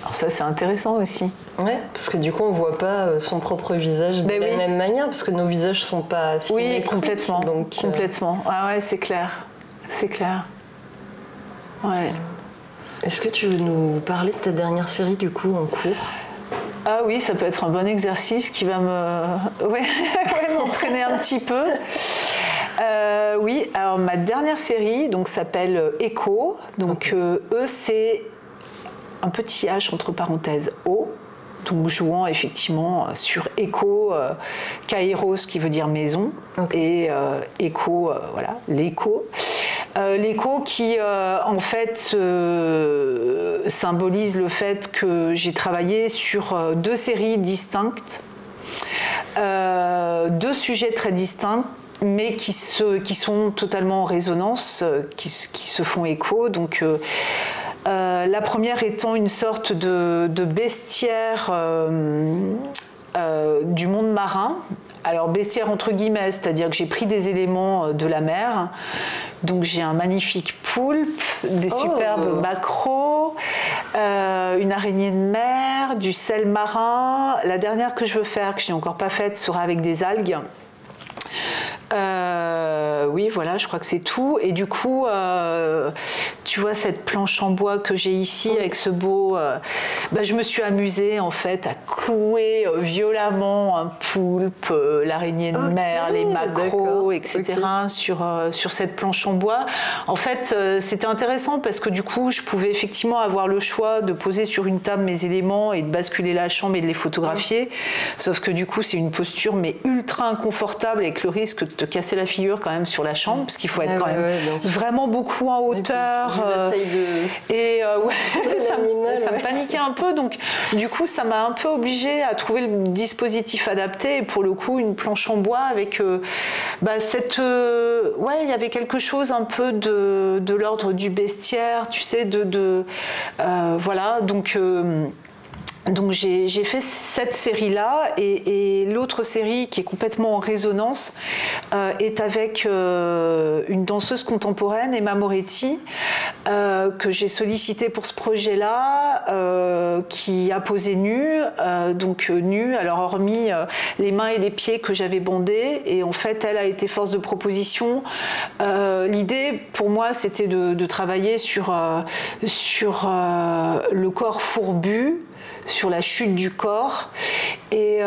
Alors ça, c'est intéressant aussi. Ouais, parce que du coup, on ne voit pas son propre visage de la même manière, parce que nos visages ne sont pas symétriques. Oui, complètement. Donc, complètement. Ah ouais, c'est clair. C'est clair. Ouais. Est-ce que tu veux nous parler de ta dernière série, du coup, en cours? Ah oui, ça peut être un bon exercice qui va m'entraîner un petit peu. Oui, alors ma dernière série s'appelle Echo. Donc E, c'est un petit H entre parenthèses O. Donc jouant effectivement sur Echo, Kairos qui veut dire maison, et Echo, voilà, l'écho. L'écho qui en fait symbolise le fait que j'ai travaillé sur deux séries distinctes, deux sujets très distincts, mais qui sont totalement en résonance, qui se font écho. Donc la première étant une sorte de bestiaire du monde marin. Alors bestiaire entre guillemets, c'est-à-dire que j'ai pris des éléments de la mer. Donc j'ai un magnifique poulpe, des superbes maquereaux, une araignée de mer, du sel marin. La dernière que je veux faire, que je n'ai encore pas faite, sera avec des algues. Oui, voilà, je crois que c'est tout. Et du coup, tu vois cette planche en bois que j'ai ici avec ce beau... je me suis amusée en fait à clouer violemment un poulpe, l'araignée de mer, les maquereaux, etc. Sur cette planche en bois. En fait, c'était intéressant parce que du coup, je pouvais effectivement avoir le choix de poser sur une table mes éléments et de basculer la chambre et de les photographier. Sauf que du coup, c'est une posture mais ultra inconfortable avec le risque de te casser la figure quand même sur la chambre, parce qu'il faut être quand même vraiment beaucoup en hauteur. Et ça me paniquait un peu, donc du coup ça m'a un peu obligée à trouver le dispositif adapté, et pour le coup une planche en bois avec il y avait quelque chose un peu de l'ordre du bestiaire, tu sais, voilà, donc j'ai fait cette série-là, et l'autre série qui est complètement en résonance est avec une danseuse contemporaine, Emma Moretti, que j'ai sollicitée pour ce projet-là, qui a posé nue, nue, alors hormis les mains et les pieds que j'avais bandés, et en fait elle a été force de proposition. L'idée pour moi c'était de travailler sur le corps fourbu sur la chute du corps. Et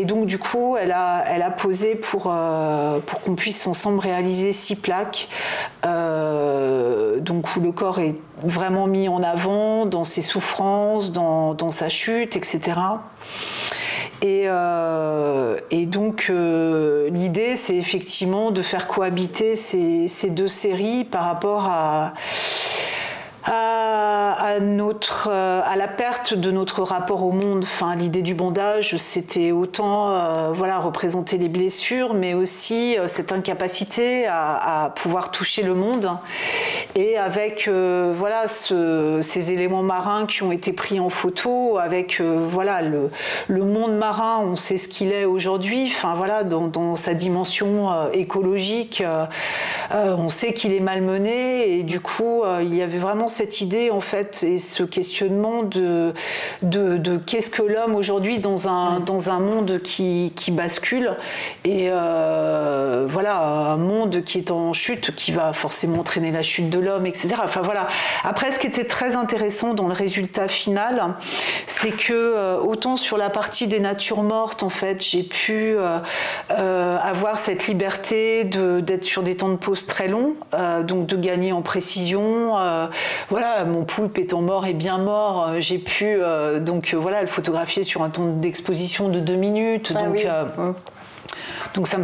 donc du coup, elle a posé pour qu'on puisse ensemble réaliser 6 plaques, donc où le corps est vraiment mis en avant dans ses souffrances, dans sa chute, etc. Et donc l'idée, c'est effectivement de faire cohabiter ces 2 séries par rapport à la perte de notre rapport au monde. Enfin, l'idée du bandage, c'était autant représenter les blessures, mais aussi cette incapacité à pouvoir toucher le monde. Et avec ces éléments marins qui ont été pris en photo, avec le monde marin, on sait ce qu'il est aujourd'hui. Enfin voilà, dans sa dimension écologique, on sait qu'il est malmené, et du coup, il y avait vraiment cette idée en fait, et ce questionnement de qu'est-ce que l'homme aujourd'hui dans un monde qui bascule, et un monde qui est en chute, qui va forcément entraîner la chute de l'homme, etc. Enfin voilà. Après, ce qui était très intéressant dans le résultat final, c'est que autant sur la partie des natures mortes, en fait, j'ai pu avoir cette liberté d'être sur des temps de pause très longs, donc de gagner en précision. Mon poulpe étant mort et bien mort, j'ai pu le photographier sur un temps d'exposition de 2 minutes. Donc ça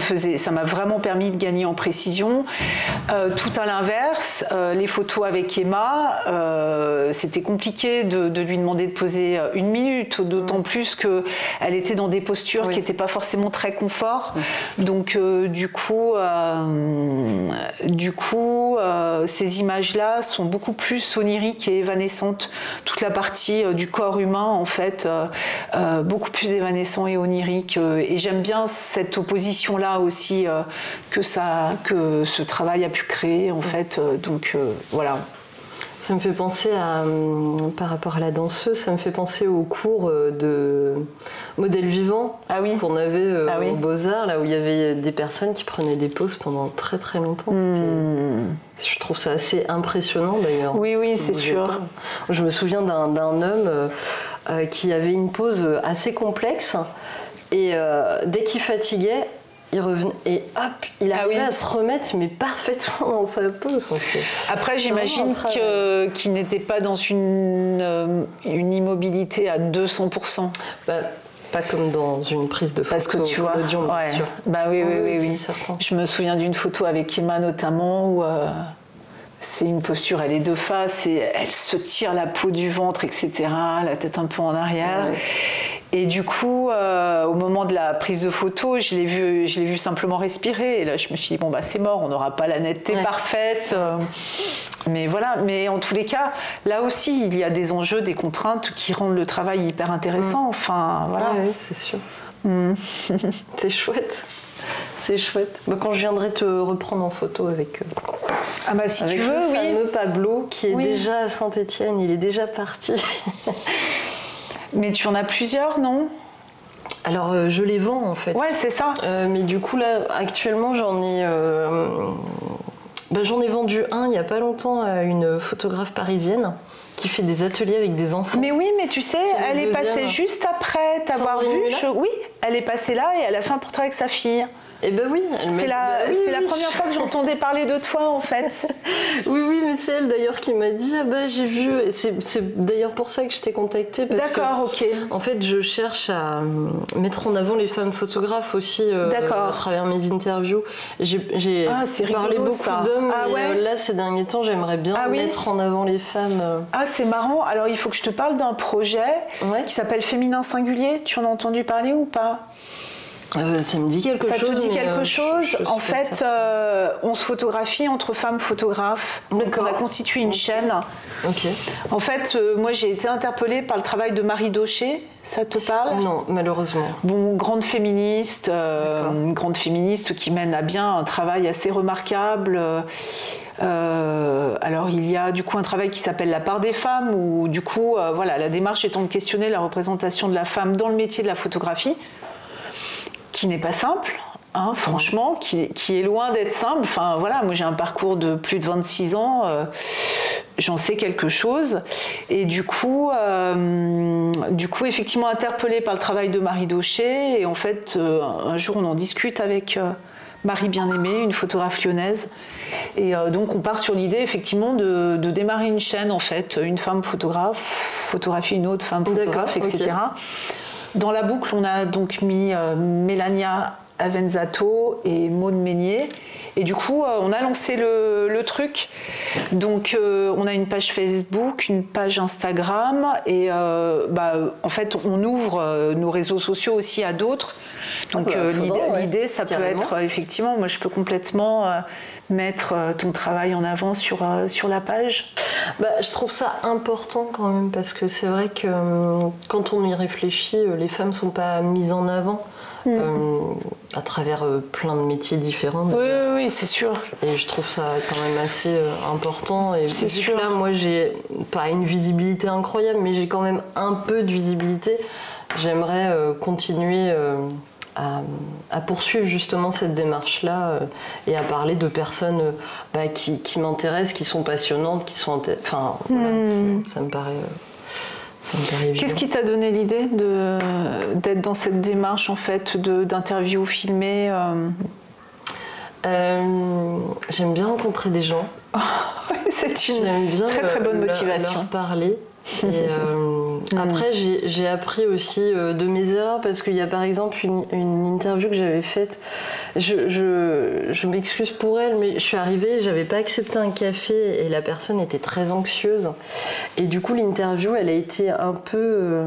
m'a vraiment permis de gagner en précision. Tout à l'inverse, les photos avec Emma, c'était compliqué de lui demander de poser 1 minute, d'autant plus qu'elle était dans des postures qui n'étaient pas forcément très confort. Donc du coup, ces images-là sont beaucoup plus oniriques et évanescentes. Toute la partie du corps humain, en fait, beaucoup plus évanescent et onirique. Et j'aime bien cette opposition là aussi que ce travail a pu créer, en fait. Voilà. Ça me fait penser par rapport à la danseuse, ça me fait penser au cours de modèle vivant qu'on avait aux Beaux-Arts, là où il y avait des personnes qui prenaient des poses pendant très très longtemps. Je trouve ça assez impressionnant d'ailleurs. Oui, c'est sûr. Je me souviens d'un homme qui avait une pose assez complexe, et dès qu'il fatiguait, il revenait et hop, il arrivait à se remettre, mais parfaitement dans sa pose. Après, j'imagine qu'il n'était pas dans une immobilité à 200%. Pas comme dans une prise de photo. Parce que tu vois, oui. Je me souviens d'une photo avec Emma notamment où c'est une posture, elle est de face et elle se tire la peau du ventre, etc., la tête un peu en arrière. Et du coup, au moment de la prise de photo, je l'ai vu simplement respirer. Et là, je me suis dit, c'est mort, on n'aura pas la netteté parfaite. Mais voilà, mais en tous les cas, là aussi, il y a des enjeux, des contraintes qui rendent le travail hyper intéressant. Enfin, voilà. Oui, c'est sûr. C'est chouette. C'est chouette. Quand je viendrai te reprendre en photo avec si tu veux, le fameux Pablo qui est déjà à Saint-Étienne, il est déjà parti. Mais tu en as plusieurs, non ? Alors, je les vends en fait. Ouais, c'est ça. Mais du coup, là, actuellement, j'en ai vendu un il n'y a pas longtemps à une photographe parisienne qui fait des ateliers avec des enfants. Mais oui, mais tu sais, elle est passée juste après t'avoir vu. Oui, elle est passée là et elle a fait un portrait avec sa fille. Eh ben oui, c'est la première fois que j'entendais parler de toi, en fait. Oui, mais c'est elle d'ailleurs qui m'a dit j'ai vu. Et c'est d'ailleurs pour ça que je t'ai contactée. D'accord, ok. En fait, je cherche à mettre en avant les femmes photographes aussi à travers mes interviews. J'ai parlé beaucoup d'hommes, mais là, ces derniers temps, j'aimerais bien mettre en avant les femmes. C'est marrant. Alors, il faut que je te parle d'un projet qui s'appelle Féminin Singulier. Tu en as entendu parler ou pas ? Ça me dit quelque chose. Ça te dit quelque chose ? En fait, on se photographie entre femmes photographes. Donc on a constitué une chaîne. En fait, moi j'ai été interpellée par le travail de Marie Daucher. Ça te parle ? Non, malheureusement. Grande féministe qui mène à bien un travail assez remarquable. Alors il y a du coup un travail qui s'appelle La part des femmes, où du coup la démarche étant de questionner la représentation de la femme dans le métier de la photographie, qui n'est pas simple. hein, franchement, qui est loin d'être simple. Enfin voilà, moi j'ai un parcours de plus de 26 ans, j'en sais quelque chose. Et du coup, effectivement interpellée par le travail de Marie Daucher, et en fait, un jour on en discute avec Marie Bien-Aimée, une photographe lyonnaise. Et donc on part sur l'idée effectivement de démarrer une chaîne, en fait, une femme photographe, photographier une autre femme photographe, etc. Okay. Dans la boucle, on a donc mis Mélania Avenzato et Maude Meignier. Et du coup, on a lancé le truc. Donc, on a une page Facebook, une page Instagram. Et en fait, on ouvre nos réseaux sociaux aussi à d'autres. Donc, l'idée, ça peut être, effectivement, moi, je peux complètement mettre ton travail en avant sur la page. Je trouve ça important quand même, parce que c'est vrai que quand on y réfléchit, les femmes ne sont pas mises en avant. À travers plein de métiers différents. Oui, c'est sûr. Et je trouve ça quand même assez important. Et c'est sûr. Là, moi, j'ai pas une visibilité incroyable, mais j'ai quand même un peu de visibilité. J'aimerais continuer à poursuivre justement cette démarche-là et à parler de personnes qui m'intéressent, qui sont passionnantes, qui sont... Enfin, voilà, ça me paraît... Qu'est-ce qui t'a donné l'idée d'être dans cette démarche en fait d'interviews filmées J'aime bien rencontrer des gens. C'est une très bonne motivation. Leur parler. Et après, j'ai appris aussi de mes erreurs, parce qu'il y a par exemple une interview que j'avais faite. Je m'excuse pour elle, mais je suis arrivée, j'avais pas accepté un café et la personne était très anxieuse. Et du coup, l'interview, elle a été un peu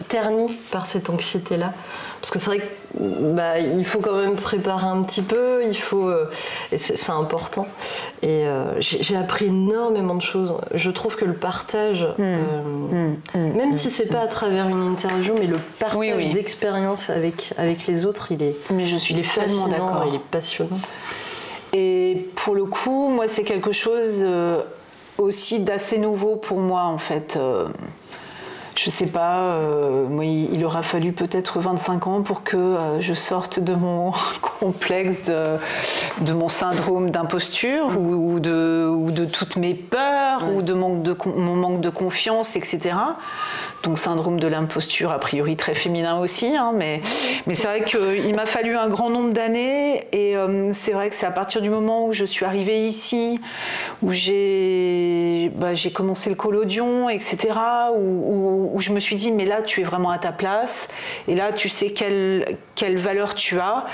ternie par cette anxiété-là. Parce que c'est vrai qu'il faut quand même préparer un petit peu, et c'est important. Et j'ai appris énormément de choses. Je trouve que le partage, même si c'est pas à travers une interview, mais le partage d'expérience avec les autres, il est fascinant, il est passionnant. Et pour le coup, moi, c'est quelque chose aussi d'assez nouveau pour moi, en fait. Je sais pas, moi, il aura fallu peut-être 25 ans pour que je sorte de mon complexe, de mon syndrome d'imposture ou de toutes mes peurs ou de mon manque de confiance, etc. Donc syndrome de l'imposture, a priori très féminin aussi, hein, mais c'est vrai qu'il m'a fallu un grand nombre d'années, et c'est vrai que c'est à partir du moment où je suis arrivée ici, où j'ai commencé le collodion, etc., où je me suis dit, mais là tu es vraiment à ta place, et là tu sais quelle valeur tu as,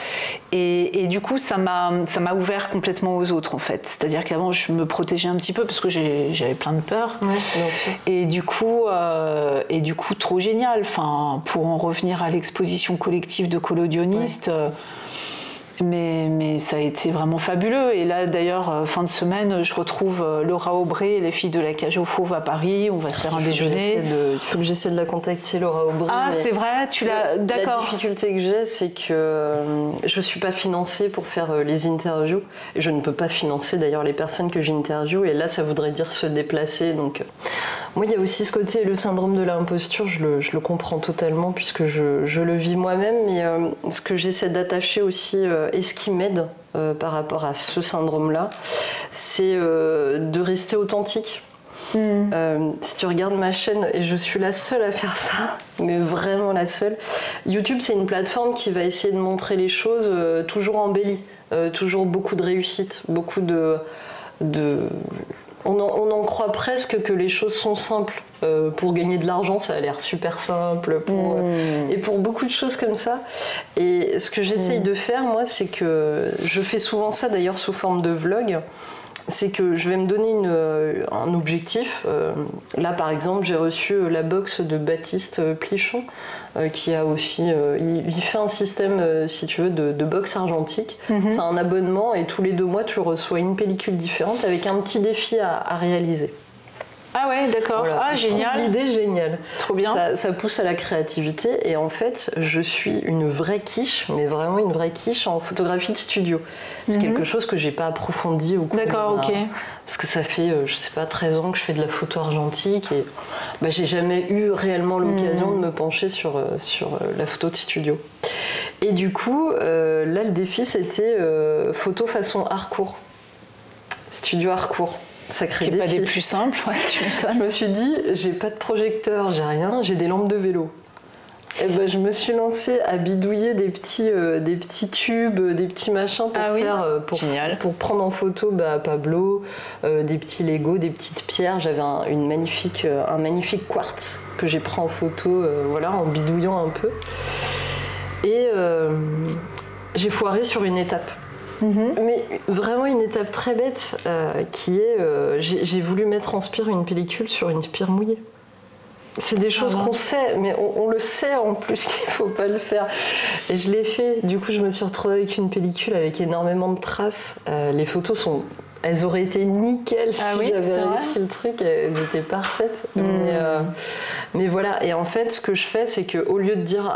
et du coup ça m'a ouvert complètement aux autres, en fait. C'est-à-dire qu'avant je me protégeais un petit peu parce que j'avais plein de peur, et du coup trop génial. Enfin, pour en revenir à l'exposition collective de collodionistes, mais ça a été vraiment fabuleux. Et là d'ailleurs, fin de semaine, je retrouve Laura Aubray et les filles de la Cage aux Fauves à Paris. On va se faire un déjeuner. Il faut que j'essaie de la contacter, Laura Aubray. Ah, c'est vrai, tu l'as... D'accord. La difficulté que j'ai, c'est que je ne suis pas financée pour faire les interviews. Et je ne peux pas financer d'ailleurs les personnes que j'interviewe. Et là, ça voudrait dire se déplacer. Donc, moi, il y a aussi ce côté, le syndrome de l'imposture, je le comprends totalement, puisque je le vis moi-même. Mais ce que j'essaie d'attacher aussi, et ce qui m'aide par rapport à ce syndrome-là, c'est de rester authentique. Si tu regardes ma chaîne, et je suis la seule à faire ça, mais vraiment la seule, YouTube, c'est une plateforme qui va essayer de montrer les choses toujours embellies, toujours beaucoup de réussite, beaucoup de... On en croit presque que les choses sont simples. Pour gagner de l'argent, ça a l'air super simple. Et pour beaucoup de choses comme ça. Et ce que j'essaye de faire, moi, c'est que je fais souvent ça d'ailleurs sous forme de vlog. C'est que je vais me donner un objectif. Là, par exemple, j'ai reçu la box de Baptiste Plichon, qui a aussi... il fait un système, si tu veux, de box argentique. C'est un abonnement, et tous les 2 mois, tu reçois une pellicule différente avec un petit défi à réaliser. Ah ouais, d'accord. Voilà. Ah, génial. L'idée géniale. Trop bien. Ça pousse à la créativité, et en fait, je suis une vraie quiche, mais vraiment une vraie quiche en photographie de studio. C'est quelque chose que j'ai pas approfondi au cours parce que ça fait, je sais pas, 13 ans que je fais de la photo argentique, et j'ai jamais eu réellement l'occasion de me pencher sur la photo de studio. Et du coup, là, le défi, c'était photo façon Harcourt. Studio Harcourt. Sacré défi. Qui n'est pas des plus simples, ouais, tu m'étonnes. Je me suis dit, j'ai pas de projecteur, j'ai rien, j'ai des lampes de vélo. Et ben, je me suis lancée à bidouiller des petits tubes, des petits machins pour pour prendre en photo Pablo, des petits Lego, des petites pierres. J'avais un magnifique quartz que j'ai pris en photo, en bidouillant un peu. Et j'ai foiré sur une étape. Mais vraiment une étape très bête qui est j'ai voulu mettre en spire une pellicule sur une spire mouillée. C'est des choses qu'on sait, mais on le sait en plus qu'il ne faut pas le faire. Et je l'ai fait. Du coup, je me suis retrouvée avec une pellicule avec énormément de traces. Les photos elles auraient été nickel si j'avais réussi le truc. Elles étaient parfaites. Mais voilà. Et en fait, ce que je fais, c'est qu'au lieu de dire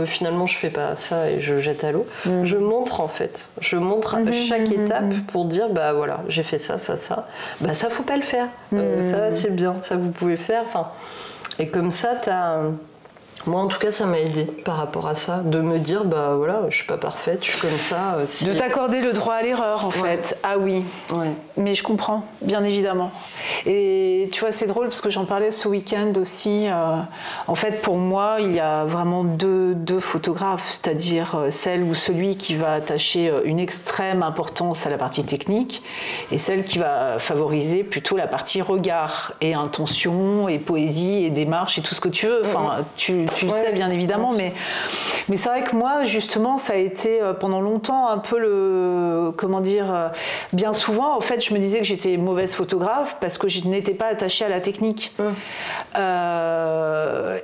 finalement je fais pas ça et je jette à l'eau, je montre en fait. Je montre chaque étape pour dire j'ai fait ça, ça, ça. Ça faut pas le faire. Ça c'est bien. Ça vous pouvez faire. Et comme ça, moi, en tout cas, ça m'a aidé par rapport à ça, de me dire, je suis pas parfaite, je suis comme ça. De t'accorder le droit à l'erreur, en fait. Ah oui. Ouais. Mais je comprends, bien évidemment. Et tu vois, c'est drôle parce que j'en parlais ce week-end aussi. En fait, pour moi, il y a vraiment deux photographes, c'est-à-dire celle ou celui qui va attacher une extrême importance à la partie technique et celle qui va favoriser plutôt la partie regard et intention et poésie et démarche et tout ce que tu veux. Enfin, tu le sais bien évidemment, mais c'est vrai que moi, justement, ça a été pendant longtemps un peu bien souvent, en fait, je me disais que j'étais mauvaise photographe parce que je n'étais pas attachée à la technique.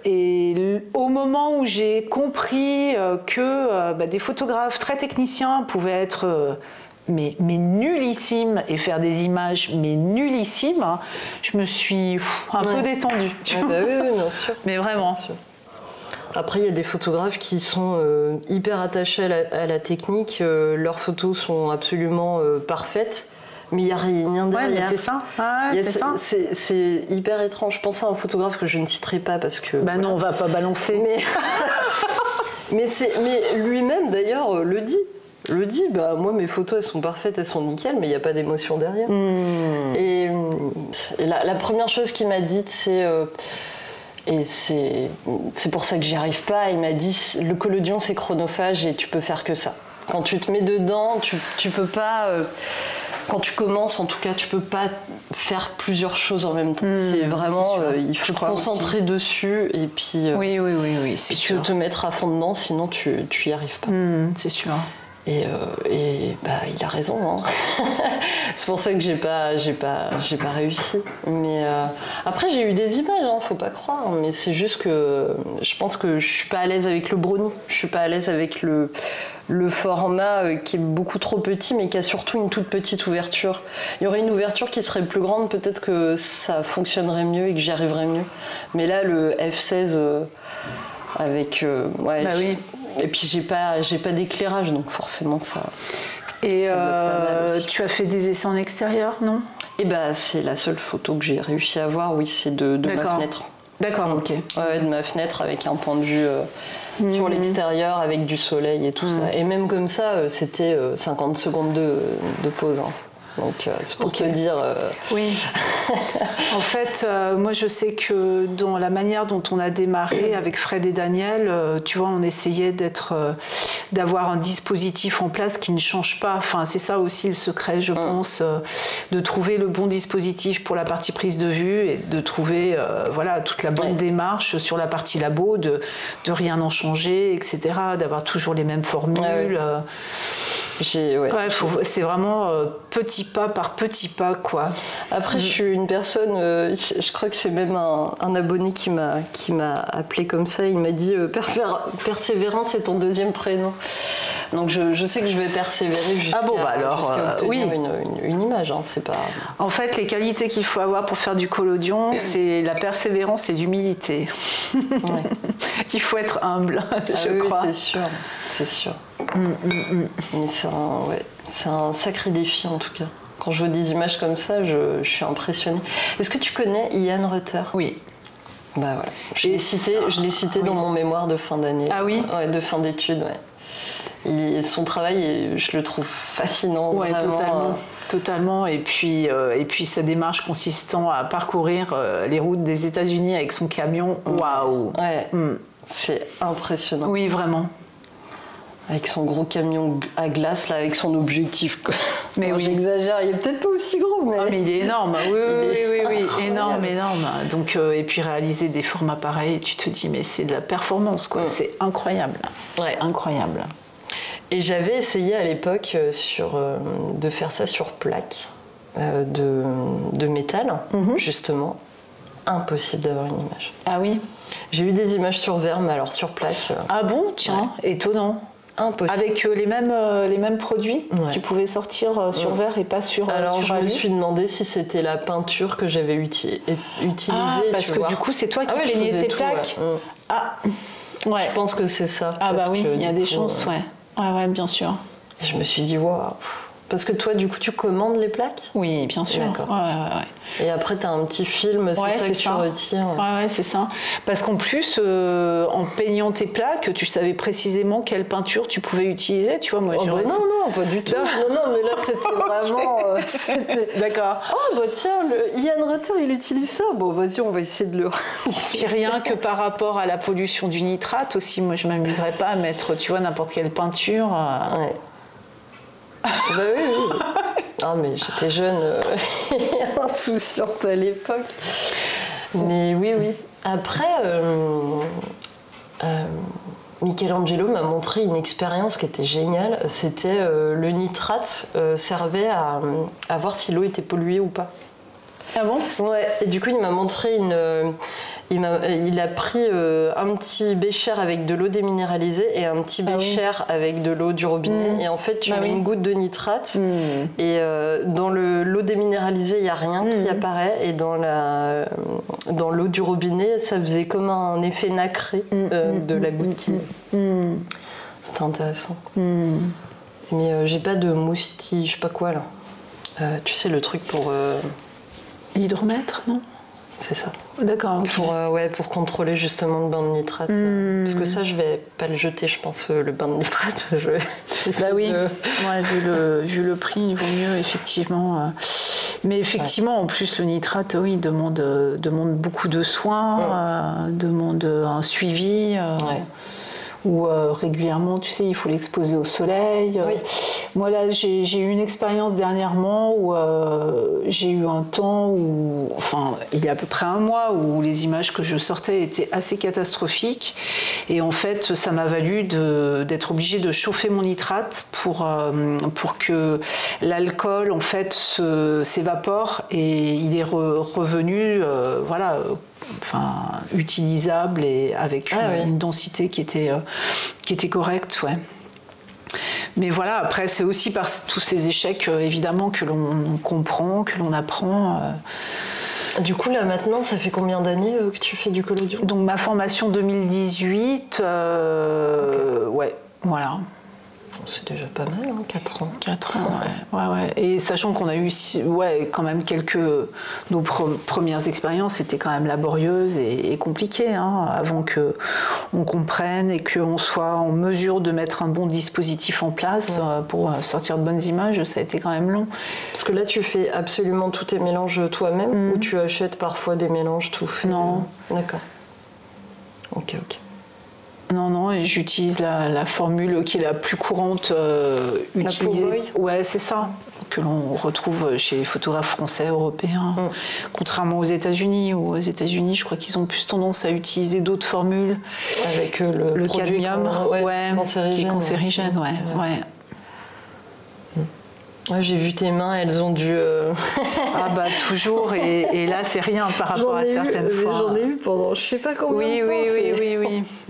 Et au moment où j'ai compris que des photographes très techniciens pouvaient être mais nullissimes et faire des images mais nullissimes, je me suis un peu détendue. Oui, bien sûr. Mais vraiment. Bien sûr. Après, il y a des photographes qui sont hyper attachés à la technique. Leurs photos sont absolument parfaites, mais il n'y a rien derrière. Mais c'est ça. C'est hyper étrange. Je pense à un photographe que je ne citerai pas parce que... non, on va pas balancer. Mais lui-même, d'ailleurs, le dit. Moi, mes photos, elles sont parfaites, elles sont nickel, mais il n'y a pas d'émotion derrière. Et la première chose qu'il m'a dite, c'est... Et c'est pour ça que j'y arrive pas. Il m'a dit le collodion c'est chronophage et tu peux faire que ça. Quand tu te mets dedans, tu peux pas. Quand tu commences, en tout cas, tu peux pas faire plusieurs choses en même temps. C'est vraiment, il faut te concentrer dessus et puis. Oui, c'est sûr. Te mettre à fond dedans, sinon tu y arrives pas. C'est sûr. Et il a raison. Hein. C'est pour ça que j'ai pas réussi. Mais après j'ai eu des images, faut pas croire. Mais c'est juste que je pense que je suis pas à l'aise avec le brownie. Je suis pas à l'aise avec le format qui est beaucoup trop petit, mais qui a surtout une toute petite ouverture. Il y aurait une ouverture qui serait plus grande, peut-être que ça fonctionnerait mieux et que j'y arriverais mieux. Mais là le F16 avec oui. Et puis j'ai pas d'éclairage, donc forcément ça. Et tu as fait des essais en extérieur, non? C'est la seule photo que j'ai réussi à avoir, oui, c'est de ma fenêtre. D'accord, ok. Ouais, de ma fenêtre avec un point de vue sur l'extérieur, avec du soleil et tout ça. Et même comme ça, c'était 50 secondes de pause. Hein. Donc c'est pour te dire... Oui. En fait, moi je sais que dans la manière dont on a démarré avec Fred et Daniel, tu vois, on essayait d'avoir un dispositif en place qui ne change pas. Enfin, c'est ça aussi le secret, je pense, de trouver le bon dispositif pour la partie prise de vue et de trouver toute la bonne démarche sur la partie labo, de rien en changer, etc., d'avoir toujours les mêmes formules. C'est vraiment petit pas par petit pas, quoi. Après, je suis une personne, je crois que c'est même un abonné qui m'a appelé comme ça. Il m'a dit persévérance est ton deuxième prénom. Donc je sais que je vais persévérer jusqu'à obtenir une image. Hein, c'est pas... En fait, les qualités qu'il faut avoir pour faire du collodion, c'est la persévérance et l'humilité. Il faut être humble, je crois. Oui, c'est sûr. Mais c'est un sacré défi en tout cas. Quand je vois des images comme ça, je suis impressionnée. Est-ce que tu connais Ian Rutter? Oui. Je l'ai cité dans mon mémoire de fin d'année. Ah oui? Ouais, de fin d'études, ouais. Son travail, je le trouve fascinant. Ouais, vraiment. Totalement. Et puis sa démarche consistant à parcourir les routes des États-Unis avec son camion, waouh. Ouais, c'est impressionnant. Oui, vraiment. Avec son gros camion à glace, là, avec son objectif. Quoi. Mais oui. J'exagère, il est peut-être pas aussi gros, mais... Ah, mais il est énorme, oui, énorme. Donc, et puis réaliser des formats pareils, tu te dis, mais c'est de la performance, quoi. C'est incroyable. Ouais. Incroyable. Et j'avais essayé à l'époque de faire ça sur plaque de métal, justement. Impossible d'avoir une image. Ah oui. J'ai eu des images sur verre, mais alors sur plaque... Ah bon, tiens, étonnant. Impossible. Avec les mêmes produits, tu pouvais sortir sur verre et pas sur alors sur je me suis demandé si c'était la peinture que j'avais utilisée. Ah, parce que du coup c'est toi qui peignais tes plaques. Ah, ouais. Je pense que c'est ça. Ah bah oui, il y a des chances, ouais, bien sûr. Et je me suis dit, waouh. Parce que toi, du coup, tu commandes les plaques ? Oui, bien sûr. D'accord. Ouais. Et après, tu as un petit film, c'est ça que tu retires. Ouais, c'est ça. Parce qu'en plus, en peignant tes plaques, tu savais précisément quelle peinture tu pouvais utiliser. Tu vois, moi, non, pas du tout. Non, mais là, c'était vraiment... D'accord. Oh, bah tiens, Ian Rutter, il utilise ça. Bon, vas-y, on va essayer de le... Puis rien que par rapport à la pollution du nitrate aussi, moi, je ne m'amuserais pas à mettre, tu vois, n'importe quelle peinture. Ouais. Bah oui. Non, mais j'étais jeune et insouciante à l'époque. Mais oui. Après, Michelangelo m'a montré une expérience qui était géniale. C'était le nitrate servait à voir si l'eau était polluée ou pas. Ah bon ? Ouais. Et du coup, il m'a montré il a pris un petit bécher avec de l'eau déminéralisée et un petit bécher avec de l'eau du robinet. Et en fait, tu mets une goutte de nitrate et dans l'eau déminéralisée, il n'y a rien qui apparaît. Et dans l'eau du robinet, ça faisait comme un effet nacré de la goutte qui... C'était intéressant. Mais j'ai pas de moustique, je sais pas quoi là. Tu sais, le truc pour... L'hydromètre, non ? C'est ça. D'accord. Okay. Pour contrôler justement le bain de nitrate. Parce que ça, je vais pas le jeter, je pense, le bain de nitrate. Bah oui, vu le prix, il vaut mieux, effectivement. Mais effectivement, en plus, le nitrate, oui, demande beaucoup de soins, demande un suivi. Où régulièrement, tu sais, il faut l'exposer au soleil. Oui. Moi, là, j'ai eu une expérience dernièrement où j'ai eu un temps il y a à peu près un mois, où les images que je sortais étaient assez catastrophiques. Et en fait, ça m'a valu d'être obligée de chauffer mon nitrate pour que l'alcool, en fait, s'évapore et il est revenu, utilisable et avec une densité qui était correcte, ouais. Mais voilà, après c'est aussi par tous ces échecs évidemment que l'on comprend, que l'on apprend. Du coup là maintenant, ça fait combien d'années que tu fais du collodion ? Donc ma formation 2018, ouais, voilà. C'est déjà pas mal, 4 ans. 4 ans, ouais. Et sachant qu'on a eu quand même nos premières expériences étaient quand même laborieuses et compliquées, avant qu'on comprenne et qu'on soit en mesure de mettre un bon dispositif en place pour sortir de bonnes images, ça a été quand même long. Parce que là, tu fais absolument tous tes mélanges toi-même ou tu achètes parfois des mélanges tout faits ? Non. D'accord. Ok. Non, et j'utilise la formule qui est la plus courante utilisée. La Powboy ? Ouais, c'est ça, que l'on retrouve chez les photographes français, européens, contrairement aux États-Unis. Où aux États-Unis, je crois qu'ils ont plus tendance à utiliser d'autres formules. Avec le cadmium, qui est cancérigène, ouais. J'ai vu tes mains, elles ont dû... Ah bah toujours, et là c'est rien par rapport à certaines fois. J'en ai eu pendant je sais pas combien de temps.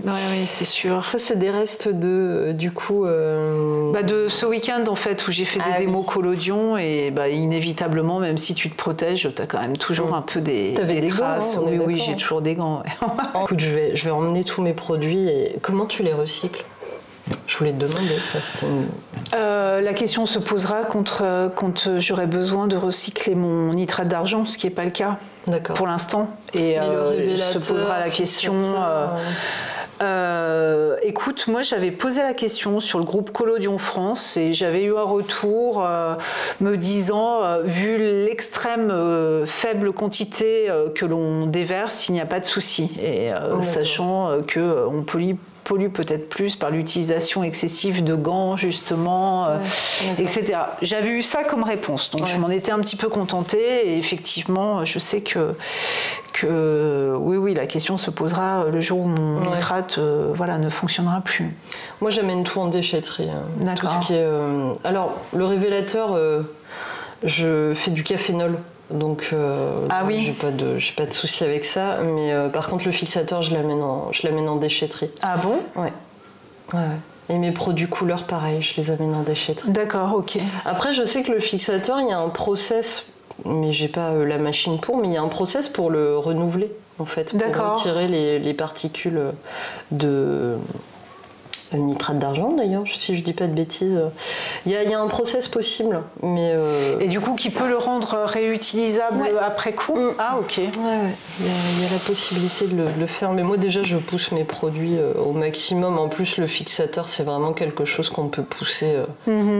Oui, c'est sûr. Ça c'est des restes de, du coup... de ce week-end en fait, où j'ai fait des démos collodion, et inévitablement, même si tu te protèges, t'as quand même toujours un peu des traces. Gants, oui, j'ai toujours des gants. Ouais. Écoute, je vais emmener tous mes produits, et comment tu les recycles ? Je voulais te demander ça, c'était la question se posera quand j'aurai besoin de recycler mon nitrate d'argent, ce qui n'est pas le cas pour l'instant. Et se posera la question Écoute, moi j'avais posé la question sur le groupe Collodion France et j'avais eu un retour me disant, vu l'extrême faible quantité que l'on déverse, il n'y a pas de souci. Et sachant qu'on pollue peut-être plus par l'utilisation excessive de gants, justement, etc. J'avais eu ça comme réponse, donc je m'en étais un petit peu contentée. Et effectivement, je sais que oui, la question se posera le jour où mon nitrate ne fonctionnera plus. Moi, j'amène tout en déchetterie. D'accord. Tout ce qui est, alors, le révélateur, je fais du cafénol. Donc, j'ai pas de souci avec ça. Mais par contre, le fixateur, je l'amène en déchetterie. Ah bon? Ouais. Et mes produits couleurs, pareil, je les amène en déchetterie. D'accord, ok. Après, je sais que le fixateur, il y a un process, mais j'ai pas la machine pour, mais il y a un process pour le renouveler, en fait. Pour retirer les particules de nitrate d'argent, d'ailleurs, si je dis pas de bêtises. Il y a un process possible, mais... Et du coup, qui peut le rendre réutilisable après coup? Ah, ok. Ouais. Il y a la possibilité de le faire, mais moi, déjà, je pousse mes produits au maximum. En plus, le fixateur, c'est vraiment quelque chose qu'on peut pousser,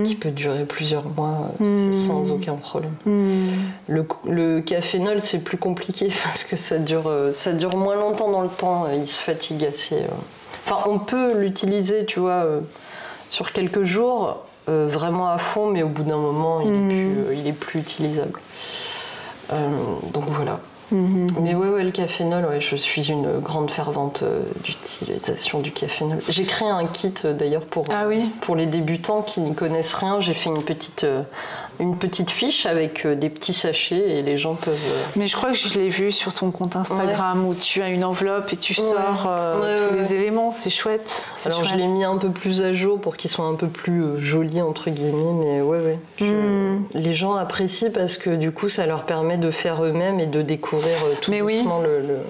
qui peut durer plusieurs mois sans aucun problème. Le cafénol, c'est plus compliqué parce que ça dure moins longtemps dans le temps. Il se fatigue assez... Enfin, on peut l'utiliser, tu vois, sur quelques jours, vraiment à fond, mais au bout d'un moment, il est plus utilisable. Donc voilà. Mais le cafénol, je suis une grande fervente d'utilisation du cafénol. J'ai créé un kit d'ailleurs pour les débutants qui n'y connaissent rien. J'ai fait une petite fiche avec des petits sachets et les gens peuvent... Mais je crois que je l'ai vu sur ton compte Instagram où tu as une enveloppe et tu sors tous les éléments, c'est chouette. Alors je l'ai mis un peu plus à jour pour qu'ils soient un peu plus jolis entre guillemets, mais les gens apprécient parce que du coup ça leur permet de faire eux-mêmes et de découvrir tout doucement le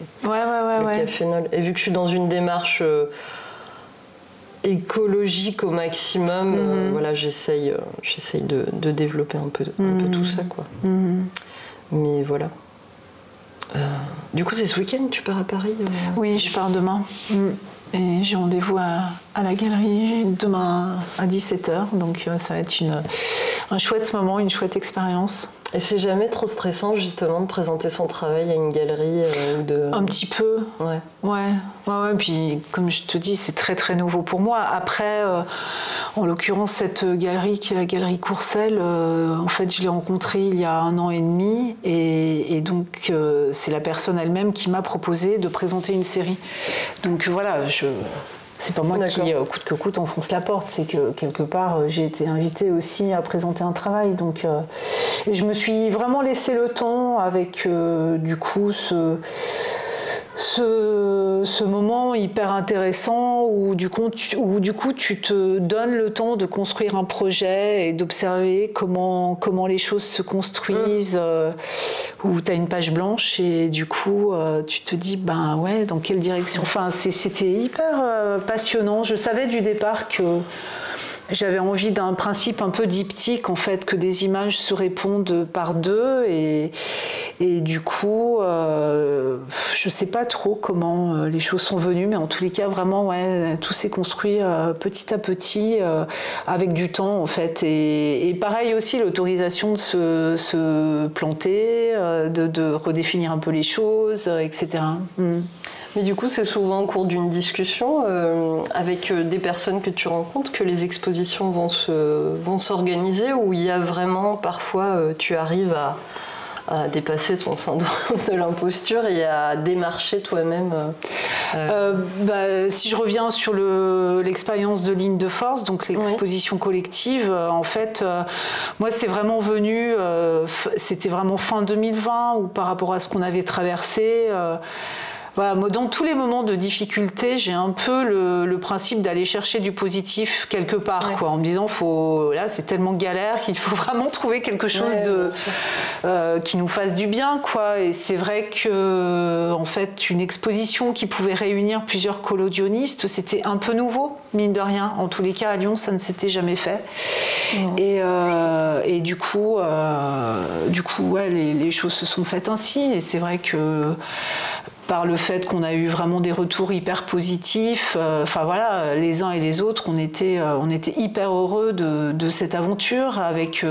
cafénol. Et vu que je suis dans une démarche... écologique au maximum, j'essaye de développer un peu tout ça, quoi. Mais voilà. Du coup, c'est ce week-end, tu pars à Paris? Oui, je pars demain. Et j'ai rendez-vous à la galerie demain à 17h, donc ça va être un chouette moment, une chouette expérience. Et c'est jamais trop stressant justement de présenter son travail à une galerie Un petit peu. Ouais. Puis comme je te dis, c'est très très nouveau pour moi. Après, en l'occurrence, cette galerie qui est la galerie Courcelles, en fait, je l'ai rencontrée il y a 1 an et demi, et donc c'est la personne elle-même qui m'a proposé de présenter une série. Donc voilà, c'est pas moi qui, coûte que coûte, enfonce la porte. C'est que, quelque part, j'ai été invitée aussi à présenter un travail. Donc, et je me suis vraiment laissé le temps avec, du coup, ce moment hyper intéressant où du coup tu te donnes le temps de construire un projet et d'observer comment les choses se construisent, où tu as une page blanche et du coup tu te dis dans quelle direction. Enfin, c'était hyper passionnant. Je savais du départ que j'avais envie d'un principe un peu diptyque, en fait, que des images se répondent par deux, et du coup, je sais pas trop comment les choses sont venues, mais en tous les cas, vraiment, tout s'est construit petit à petit, avec du temps, en fait, et pareil aussi, l'autorisation de se planter, de redéfinir un peu les choses, etc. Mais du coup, c'est souvent au cours d'une discussion avec des personnes que tu rencontres que les expositions vont s'organiser, où il y a vraiment, parfois, tu arrives à dépasser ton syndrome de l'imposture et à démarcher toi-même. Si je reviens sur l'expérience de Ligne de Force, donc l'exposition collective, en fait, moi c'est vraiment venu, c'était vraiment fin 2020, où par rapport à ce qu'on avait traversé, voilà, moi, dans tous les moments de difficulté, j'ai un peu le principe d'aller chercher du positif quelque part, quoi, en me disant là c'est tellement galère qu'il faut vraiment trouver quelque chose qui nous fasse du bien, quoi. Et c'est vrai que en fait une exposition qui pouvait réunir plusieurs collodionistes, c'était un peu nouveau, mine de rien. En tous les cas à Lyon, ça ne s'était jamais fait. Et du coup, les choses se sont faites ainsi. Et c'est vrai que par le fait qu'on a eu vraiment des retours hyper positifs. Enfin voilà, les uns et les autres, on était hyper heureux de cette aventure, avec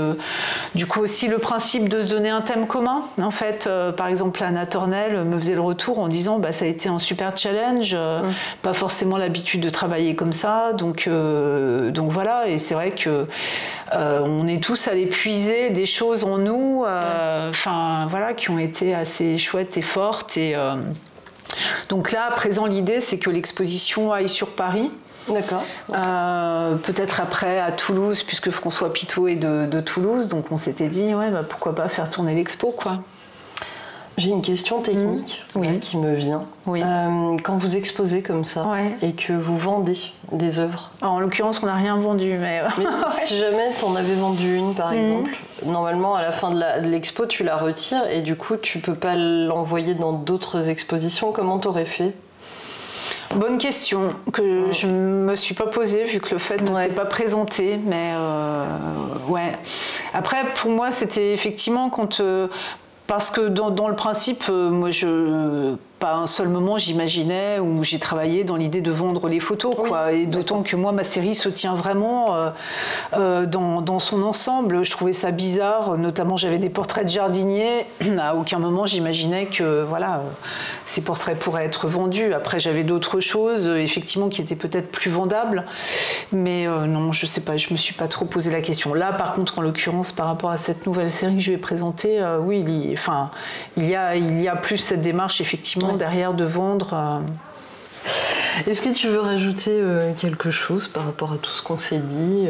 du coup aussi le principe de se donner un thème commun. En fait, par exemple, Anna Tornel me faisait le retour en disant bah, ça a été un super challenge, pas forcément l'habitude de travailler comme ça, donc voilà, et c'est vrai que on est tous allés puiser des choses en nous, voilà, qui ont été assez chouettes et fortes. Et donc là, à présent, l'idée, c'est que l'exposition aille sur Paris. D'accord. Peut-être après à Toulouse, puisque François Pitot est de Toulouse, donc on s'était dit, ouais, bah, pourquoi pas faire tourner l'expo, quoi. J'ai une question technique qui me vient. Oui. Quand vous exposez comme ça et que vous vendez des œuvres. Alors, en l'occurrence, on n'a rien vendu, mais si jamais tu en avais vendu une, par exemple, normalement, à la fin de l'expo, tu la retires et du coup, tu peux pas l'envoyer dans d'autres expositions. Comment t'aurais fait ? Bonne question que je me suis pas posée vu que le fait ne s'est pas présenté, mais ouais. Après, pour moi, c'était effectivement quand parce que dans le principe, moi, pas un seul moment j'imaginais où j'ai travaillé dans l'idée de vendre les photos, quoi. Et d'autant que moi, ma série se tient vraiment dans son ensemble. Je trouvais ça bizarre, notamment j'avais des portraits de jardiniers. À aucun moment j'imaginais que voilà, ces portraits pourraient être vendus. Après, j'avais d'autres choses, effectivement, qui étaient peut-être plus vendables. Mais non, je sais pas, je me suis pas trop posé la question. Là, par contre, en l'occurrence, par rapport à cette nouvelle série que je vais présenter, oui, il y a plus cette démarche, effectivement, derrière de vendre. Est-ce que tu veux rajouter quelque chose par rapport à tout ce qu'on s'est dit ?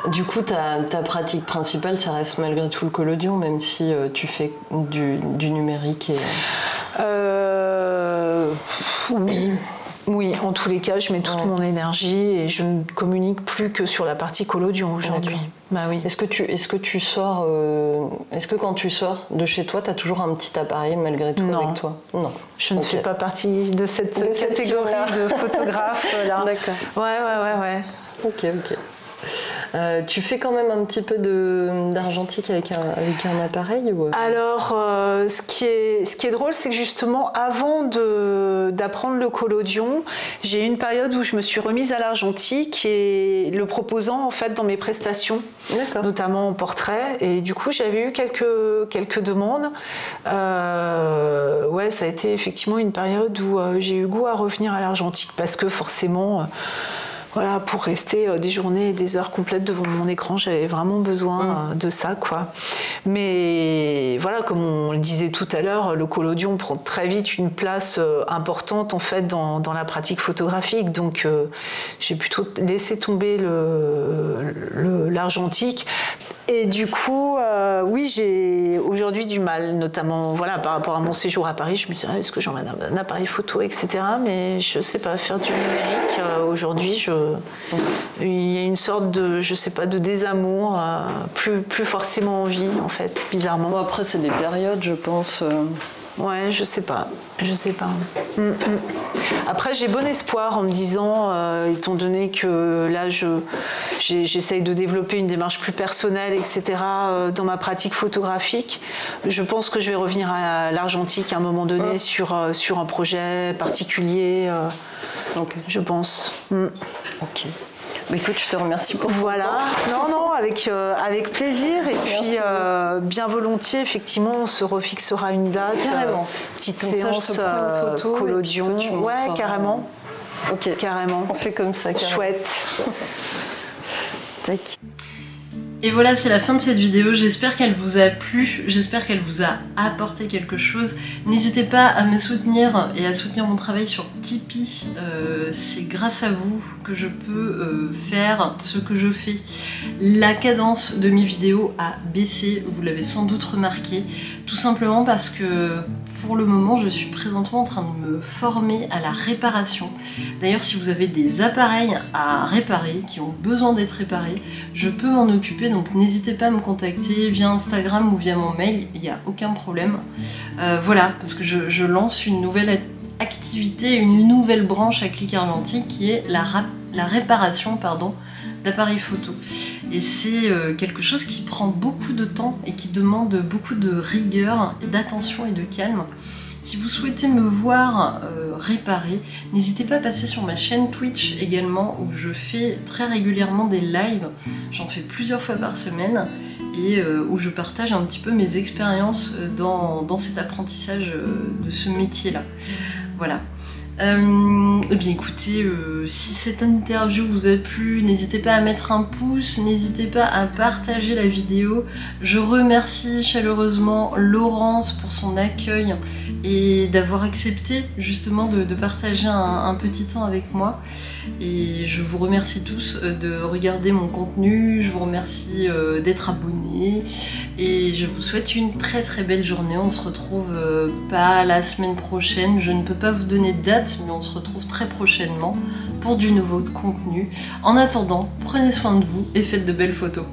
Du coup, ta pratique principale, ça reste malgré tout le collodion, même si tu fais du numérique et... Oui, en tous les cas, je mets toute mon énergie et je ne communique plus que sur la partie collodion aujourd'hui. Bah oui. Est-ce que tu sors, est-ce que quand tu sors de chez toi, tu as toujours un petit appareil malgré tout avec toi ? Non. Je ne fais pas partie de cette catégorie de photographes là. D'accord. Ouais. Ok. Tu fais quand même un petit peu d'argentique avec un appareil ou... Alors, ce qui est drôle, c'est que justement, avant d'apprendre le collodion, j'ai eu une période où je me suis remise à l'argentique et le proposant en fait dans mes prestations, notamment en portrait. Et du coup, j'avais eu quelques demandes. Ouais, ça a été effectivement une période où j'ai eu goût à revenir à l'argentique parce que forcément... Voilà, pour rester des journées et des heures complètes devant mon écran, j'avais vraiment besoin de ça, quoi. Mais voilà, comme on le disait tout à l'heure, le collodion prend très vite une place importante en fait dans la pratique photographique. Donc j'ai plutôt laissé tomber l'argentique. Et du coup, oui, j'ai aujourd'hui du mal, notamment voilà, par rapport à mon séjour à Paris. Je me disais, est-ce que j'emmène un appareil photo, etc. Mais je ne sais pas, faire du numérique, aujourd'hui, il y a une sorte de, je sais pas, de désamour, plus forcément envie, en fait, bizarrement. Bon, après, c'est des périodes, je pense. Ouais, je sais pas. Après, j'ai bon espoir en me disant, étant donné que là, j'essaye de développer une démarche plus personnelle, etc., dans ma pratique photographique, je pense que je vais revenir à l'argentique à un moment donné sur un projet particulier, je pense. Ok. Bah écoute, je te remercie pour voilà. Non, avec plaisir. Et puis, bien volontiers, effectivement, on se refixera une date. Carrément. Petite comme séance ça, je te collodion. Ouais, carrément. Ok. Carrément. On fait comme ça. Carrément. Chouette. Tac. Et voilà, c'est la fin de cette vidéo, j'espère qu'elle vous a plu, j'espère qu'elle vous a apporté quelque chose. N'hésitez pas à me soutenir et à soutenir mon travail sur Tipeee, c'est grâce à vous que je peux faire ce que je fais. La cadence de mes vidéos a baissé, vous l'avez sans doute remarqué, tout simplement parce que pour le moment je suis présentement en train de me former à la réparation. D'ailleurs, si vous avez des appareils à réparer, qui ont besoin d'être réparés, je peux m'en occuper, donc n'hésitez pas à me contacter via Instagram ou via mon mail, il n'y a aucun problème. Voilà, parce que je lance une nouvelle activité, une nouvelle branche à Click Argentique qui est la réparation d'appareils photo. Et c'est quelque chose qui prend beaucoup de temps et qui demande beaucoup de rigueur, d'attention et de calme. Si vous souhaitez me voir réparer, n'hésitez pas à passer sur ma chaîne Twitch également, où je fais très régulièrement des lives, j'en fais plusieurs fois par semaine, et où je partage un petit peu mes expériences dans cet apprentissage de ce métier-là. Voilà. Eh bien écoutez, si cette interview vous a plu, n'hésitez pas à mettre un pouce, n'hésitez pas à partager la vidéo. Je remercie chaleureusement Laurence pour son accueil et d'avoir accepté justement de partager un petit temps avec moi. Et je vous remercie tous de regarder mon contenu, je vous remercie d'être abonnés et je vous souhaite une très très belle journée. On se retrouve pas la semaine prochaine, je ne peux pas vous donner de date, mais on se retrouve très prochainement pour du nouveau contenu. En attendant, prenez soin de vous et faites de belles photos.